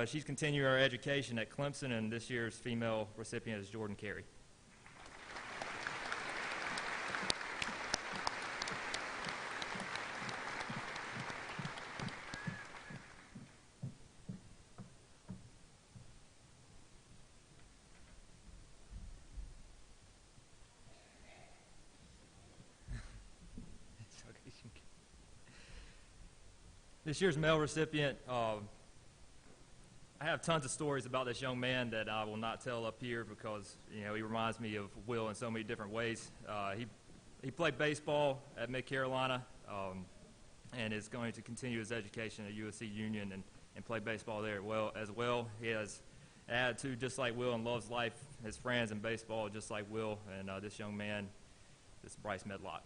She's continuing her education at Clemson, and this year's female recipient is Jordan Carey. This year's male recipient, I have tons of stories about this young man that I will not tell up here because, you know, he reminds me of Will in so many different ways. He played baseball at Mid-Carolina and is going to continue his education at USC Union and play baseball there as well. He has an attitude just like Will and loves life, his friends, and baseball just like Will. And this young man is Bryce Medlock.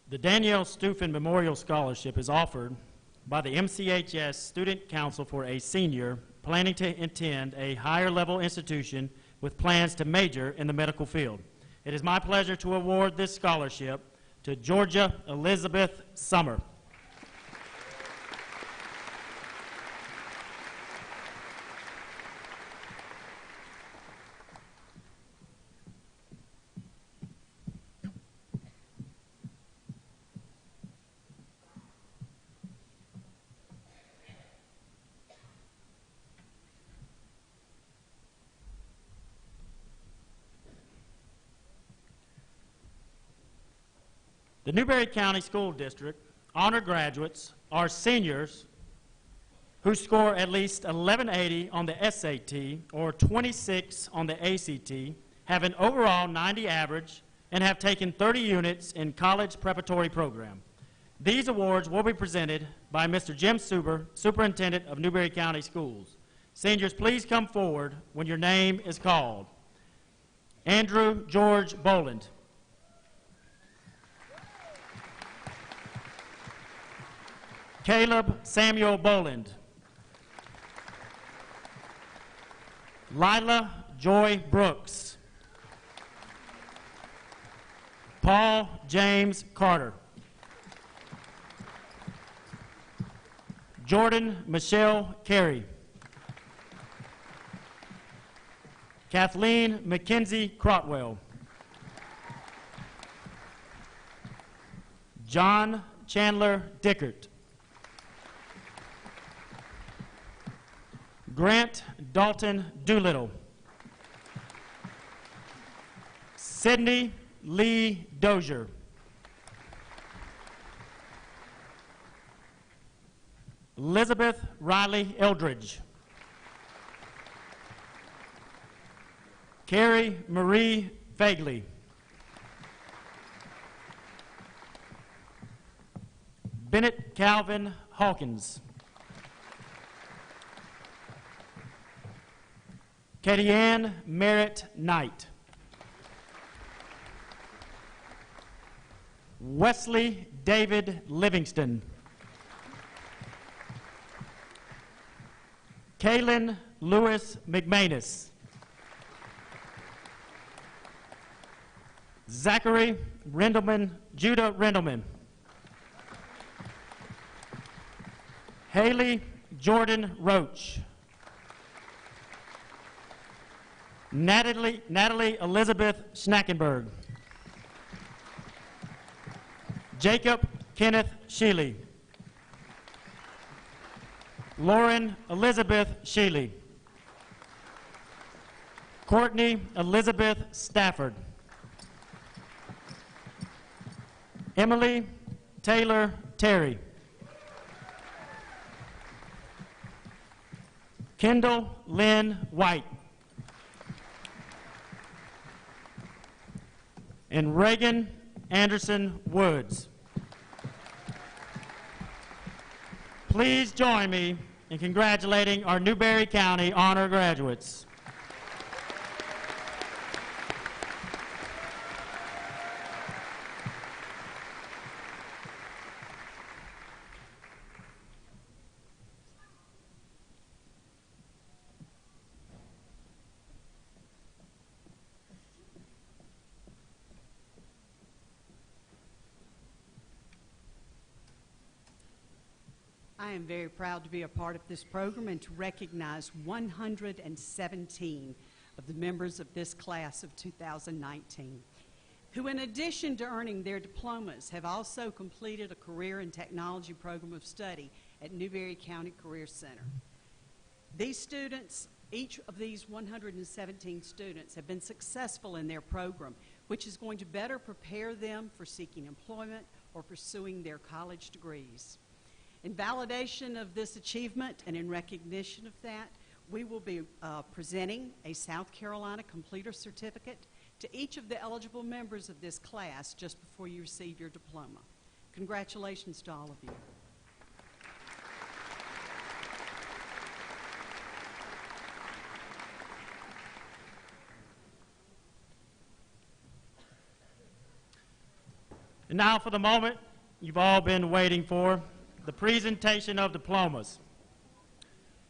The Danielle Steufen Memorial Scholarship is offered by the MCHS Student Council for a senior planning to attend a higher level institution with plans to major in the medical field. It is my pleasure to award this scholarship to Georgia Elizabeth Summer. The Newberry County School District honor graduates are seniors who score at least 1180 on the SAT or 26 on the ACT, have an overall 90 average, and have taken 30 units in college preparatory program. These awards will be presented by Mr. Jim Suber, Superintendent of Newberry County Schools. Seniors, please come forward when your name is called. Andrew George Boland. Caleb Samuel Boland. Lila Joy Brooks. Paul James Carter. Jordan Michelle Carey. Kathleen Mackenzie Crotwell. John Chandler Dickert. Grant Dalton Doolittle. Sydney Lee Dozier. Elizabeth Riley Eldridge. Carrie Marie Fagley. Bennett Calvin Hawkins. Katie Ann Merritt Knight. Wesley David Livingston. Kaylin Lewis McManus. Zachary Rendelman, Judah Rendelman. Haley Jordan Roach. Natalie Elizabeth Schnackenberg. Jacob Kenneth Sheely. Lauren Elizabeth Sheely. Courtney Elizabeth Stafford. Emily Taylor Terry. Kendall Lynn White. And Reagan Anderson Woods. Please join me in congratulating our Newberry County honor graduates. I am very proud to be a part of this program and to recognize 117 of the members of this class of 2019, who in addition to earning their diplomas have also completed a career and technology program of study at Newberry County Career Center. These students, each of these 117 students have been successful in their program, which is going to better prepare them for seeking employment or pursuing their college degrees. In validation of this achievement and in recognition of that, we will be presenting a South Carolina Completer Certificate to each of the eligible members of this class just before you receive your diploma. Congratulations to all of you. And now for the moment you've all been waiting for, the presentation of diplomas.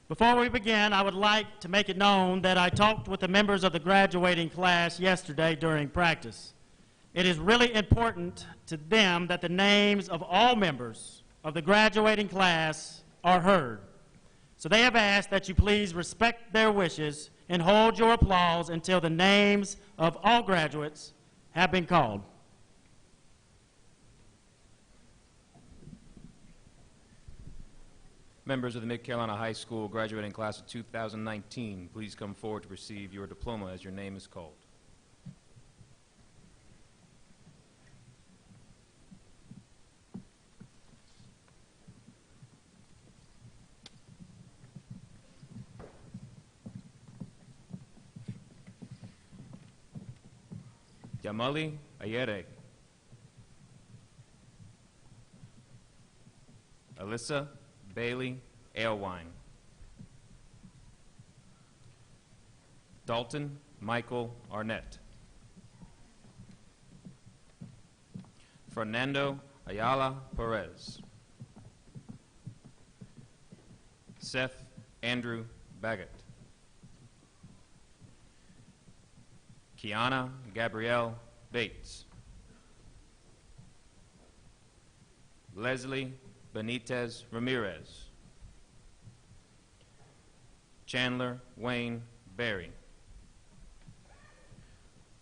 Before we begin, I would like to make it known that I talked with the members of the graduating class yesterday during practice. It is really important to them that the names of all members of the graduating class are heard. So they have asked that you please respect their wishes and hold your applause until the names of all graduates have been called. Members of the Mid-Carolina High School graduating class of 2019, please come forward to receive your diploma as your name is called. Yamali Ayere. Alyssa Bailey Alewine. Dalton Michael Arnett. Fernando Ayala Perez. Seth Andrew Baggett. Kiana Gabrielle Bates. Leslie Benitez Ramirez. Chandler Wayne Berry.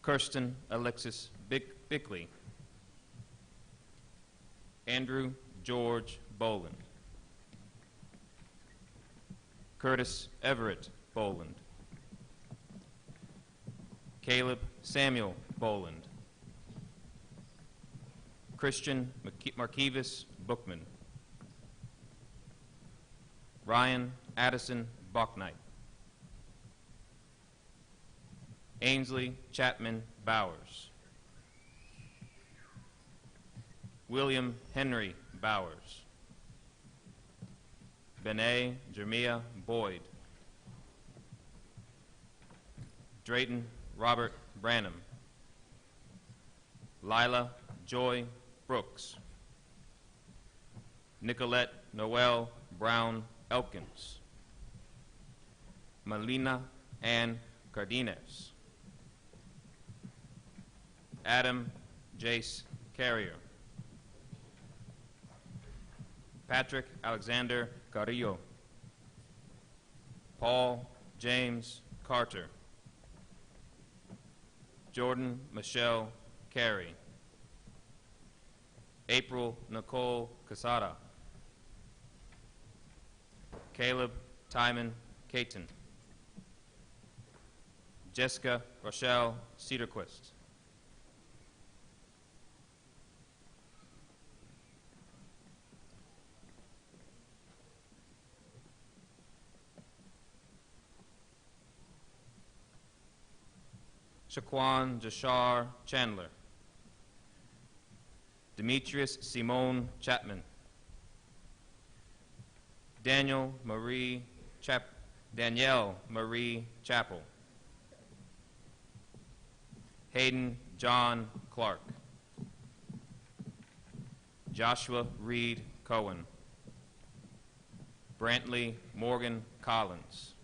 Kirsten Alexis Bickley. Andrew George Boland. Curtis Everett Boland. Caleb Samuel Boland. Christian Markevis Bookman. Ryan Addison Bachnight. Ainsley Chapman Bowers. William Henry Bowers. Bené Jeremiah Boyd. Drayton Robert Branham. Lila Joy Brooks. Nicolette Noel Brown Elkins. Melina Ann Cardenas. Adam Jace Carrier. Patrick Alexander Carrillo. Paul James Carter. Jordan Michelle Carey. April Nicole Casada. Caleb Timon Caton. Jessica Rochelle Cedarquist. Shaquan Jashar Chandler. Demetrius Simone Chapman. Danielle Marie Chappell. Hayden John Clark. Joshua Reed Cohen. Brantley Morgan Collins.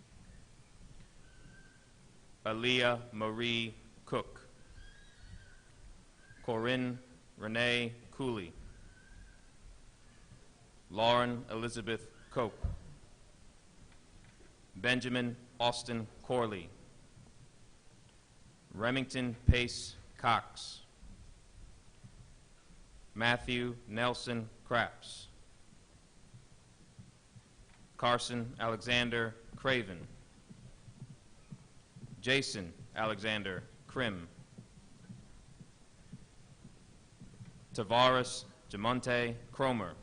Aaliyah Marie Cook. Corinne Renee Cooley. Lauren Elizabeth Cope. Benjamin Austin Corley. Remington Pace Cox. Matthew Nelson Craps. Carson Alexander Craven. Jason Alexander Krim. Tavares Jamonte Cromer.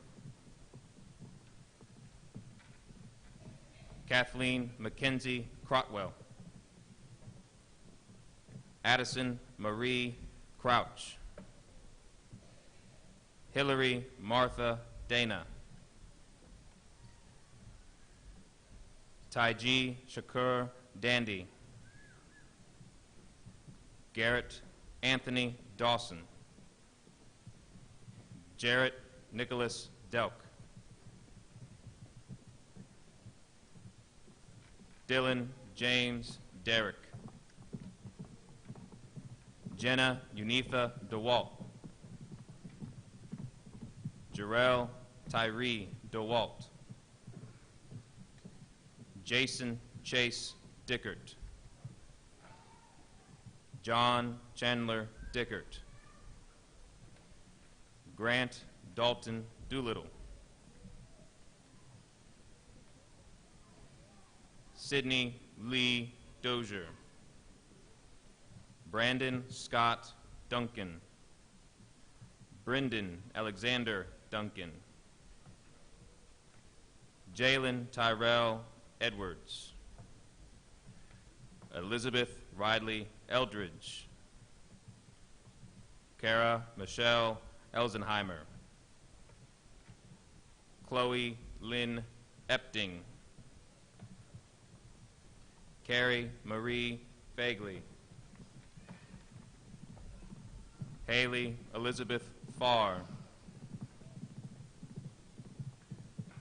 Kathleen Mackenzie Crotwell. Addison Marie Crouch. Hillary Martha Dana. Taiji Shakur Dandy. Garrett Anthony Dawson. Jarrett Nicholas Delk. Dylan James Derrick. Jenna Unifa DeWalt. Jarrell Tyree DeWalt. Jason Chase Dickert. John Chandler Dickert. Grant Dalton Doolittle. Sydney Lee Dozier. Brandon Scott Duncan. Brendan Alexander Duncan. Jalen Tyrell Edwards. Elizabeth Ridley Eldridge. Kara Michelle Elsenheimer. Chloe Lynn Epting. Carrie Marie Fagley. Haley Elizabeth Farr.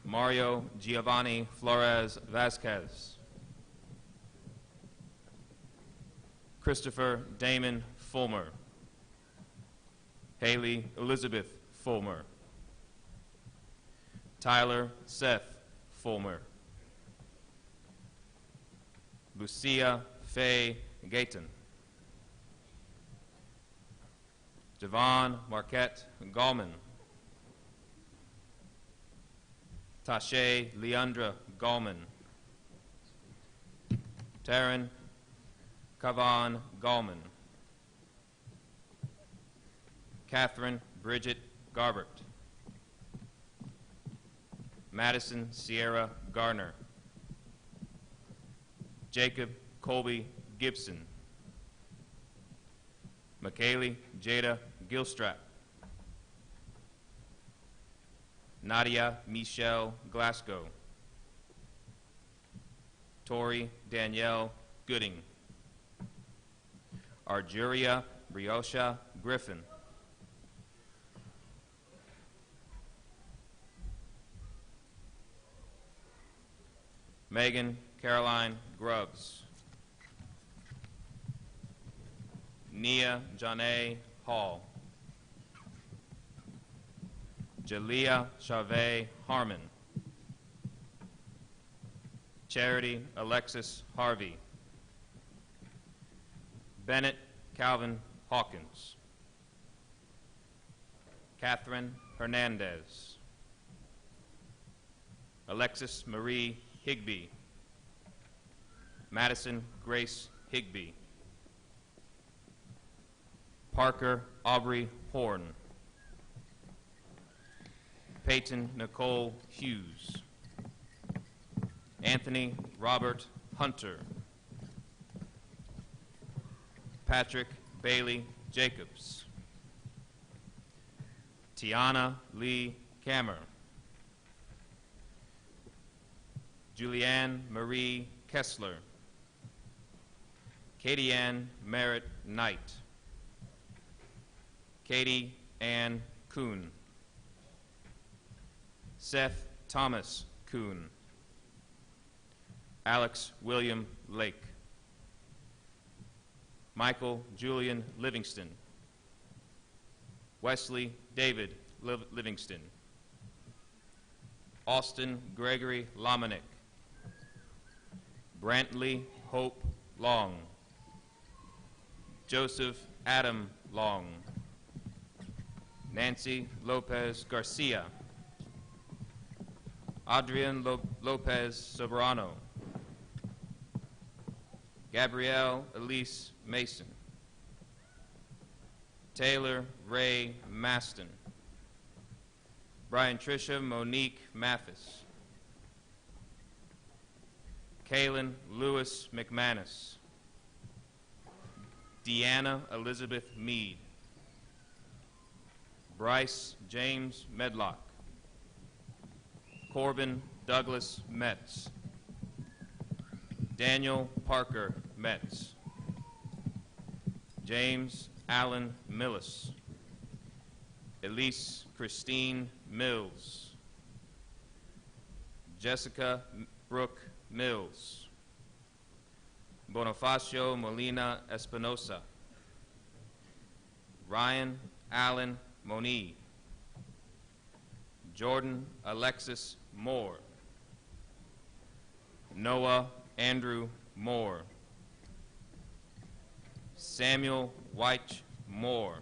Mario Giovanni Flores Vasquez. Christopher Damon Fulmer. Haley Elizabeth Fulmer. Tyler Seth Fulmer. Lucia Faye Gayton. Javon Marquette Gallman. Tashay Leandra Gallman. Taryn Kavan Gallman. Catherine Bridget Garbert. Madison Sierra Garner. Jacob Colby Gibson. McKaylee Jada Gilstrap. Nadia Michelle Glasgow. Tori Danielle Gooding. Arjuria Briosha Griffin. Megan Caroline Grubbs. Nia Janae Hall. Jalea Chavez Harmon. Charity Alexis Harvey. Bennett Calvin Hawkins. Catherine Hernandez. Alexis Marie Higbee. Madison Grace Higbee. Parker Aubrey Horn. Peyton Nicole Hughes. Anthony Robert Hunter. Patrick Bailey Jacobs. Tiana Lee Kammer. Julianne Marie Kessler. Katie Ann Merritt Knight. Katie Ann Kuhn. Seth Thomas Kuhn. Alex William Lake. Michael Julian Livingston. Wesley David Livingston. Austin Gregory Lomanick. Brantley Hope Long. Joseph Adam Long. Nancy Lopez Garcia. Adrian Lopez Soberano. Gabrielle Elise Mason. Taylor Ray Maston. Brian Tricia Monique Mathis. Kaylin Lewis McManus. Deanna Elizabeth Mead. Bryce James Medlock. Corbin Douglas Metz. Daniel Parker Metz. James Allen Millis. Elise Christine Mills. Jessica Brooke Mills. Bonifacio Molina Espinosa. Ryan Allen Moni. Jordan Alexis Moore. Noah Andrew Moore. Samuel White Moore.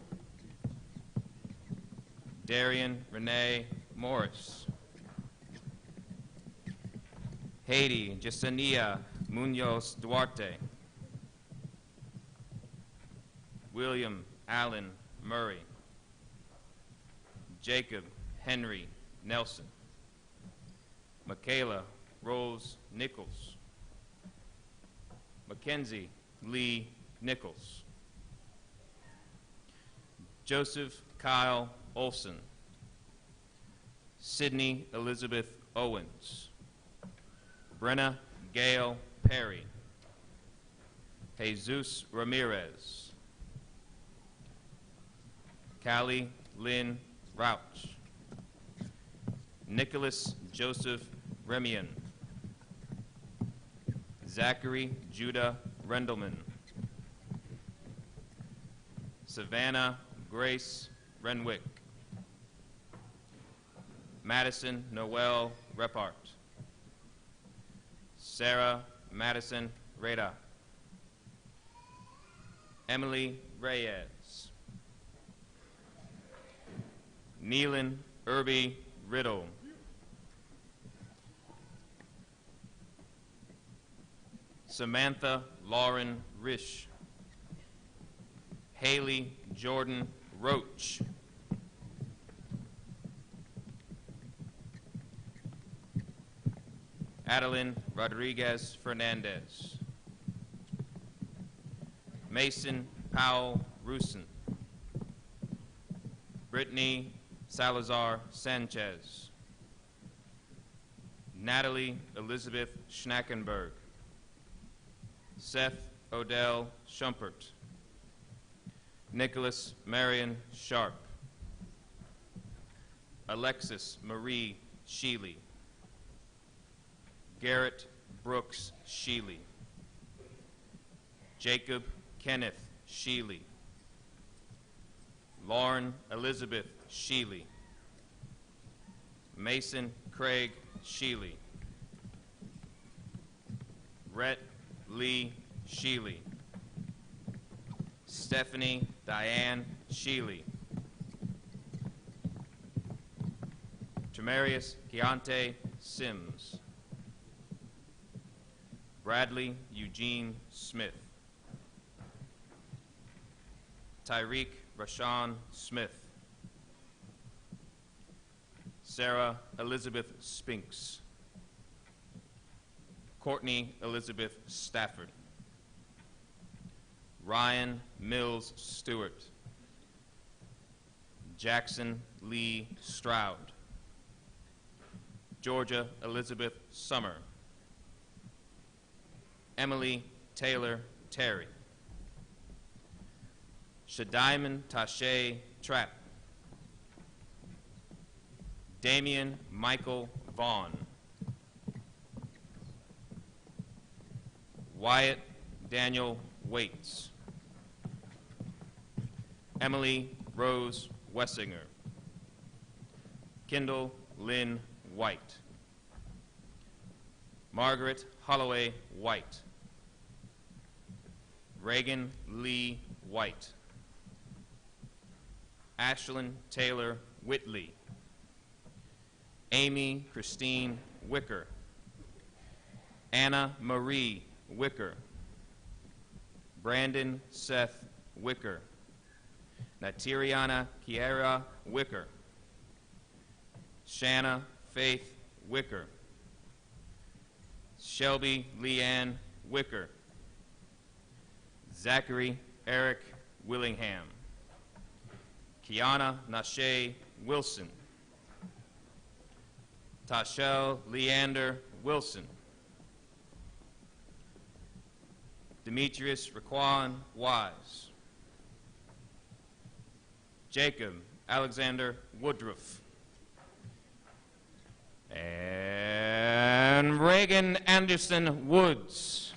Darian Renee Morris. Haiti Jasenia Munoz Duarte. William Allen Murray. Jacob Henry Nelson. Michaela Rose Nichols. Mackenzie Lee Nichols. Joseph Kyle Olson. Sydney Elizabeth Owens. Brenna Gail Perry. Jesus Ramirez. Callie Lynn Rauch. Nicholas Joseph Remian. Zachary Judah Rendelman. Savannah Grace Renwick. Madison Noel Repart. Sarah Madison Reda. Emily Reyes. Neelan Irby Riddle. Samantha Lauren Risch. Haley Jordan Roach. Adeline Rodriguez Fernandez. Mason Powell Rusin. Brittany Salazar Sanchez. Natalie Elizabeth Schnackenberg. Seth Odell Schumpert. Nicholas Marion Sharp. Alexis Marie Sheely. Garrett Brooks Sheely. Jacob Kenneth Sheely. Lauren Elizabeth Sheely. Mason Craig Sheely. Rhett Lee Sheely. Stephanie Diane Sheely. Tremarius Keontae Sims. Bradley Eugene Smith. Tyreek Rashawn Smith. Sarah Elizabeth Spinks. Courtney Elizabeth Stafford. Ryan Mills Stewart. Jackson Lee Stroud. Georgia Elizabeth Summer. Emily Taylor Terry. Shadiman Tashay Trapp. Damian Michael Vaughn. Wyatt Daniel Waits. Emily Rose Wessinger. Kendall Lynn White. Margaret Holloway White. Reagan Lee White. Ashlyn Taylor Whitley. Amy Christine Wicker. Anna Marie Wicker. Brandon Seth Wicker. Natiriana Kiera Wicker. Shanna Faith Wicker. Shelby Leanne Wicker. Zachary Eric Willingham. Kiana Nashe Wilson. Tashel Leander Wilson. Demetrius Raquan Wise. Jacob Alexander Woodruff. And Reagan Anderson Woods.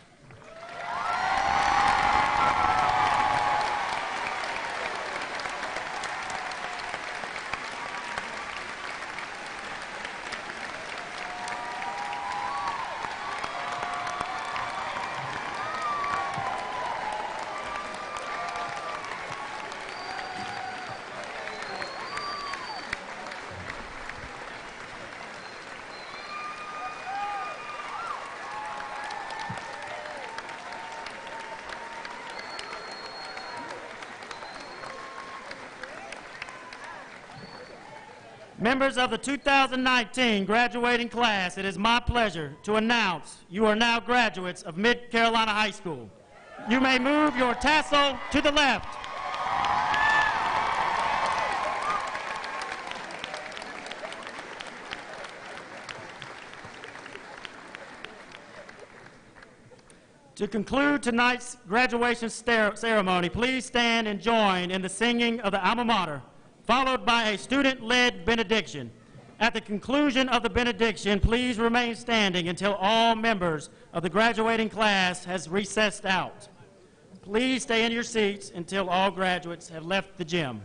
Members of the 2019 graduating class, it is my pleasure to announce you are now graduates of Mid Carolina High School. You may move your tassel to the left. To conclude tonight's graduation ceremony, please stand and join in the singing of the alma mater, followed by a student-led benediction. At the conclusion of the benediction, please remain standing until all members of the graduating class has recessed out. Please stay in your seats until all graduates have left the gym.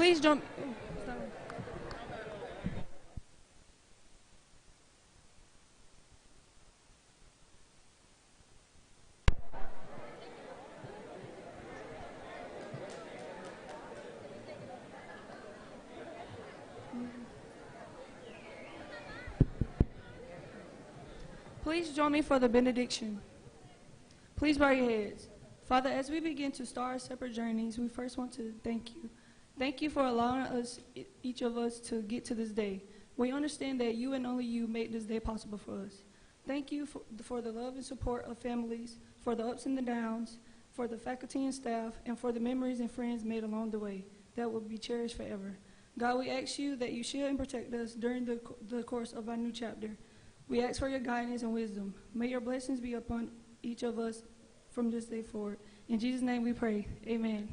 Please join. Please join me for the benediction. Please bow your heads. Father, as we begin to start our separate journeys, we first want to thank you. Thank you for allowing us, each of us, to get to this day. We understand that you and only you made this day possible for us. Thank you for the love and support of families, for the ups and the downs, for the faculty and staff, and for the memories and friends made along the way that will be cherished forever. God, we ask you that you shield and protect us during the course of our new chapter. We ask for your guidance and wisdom. May your blessings be upon each of us from this day forward. In Jesus' name we pray. Amen.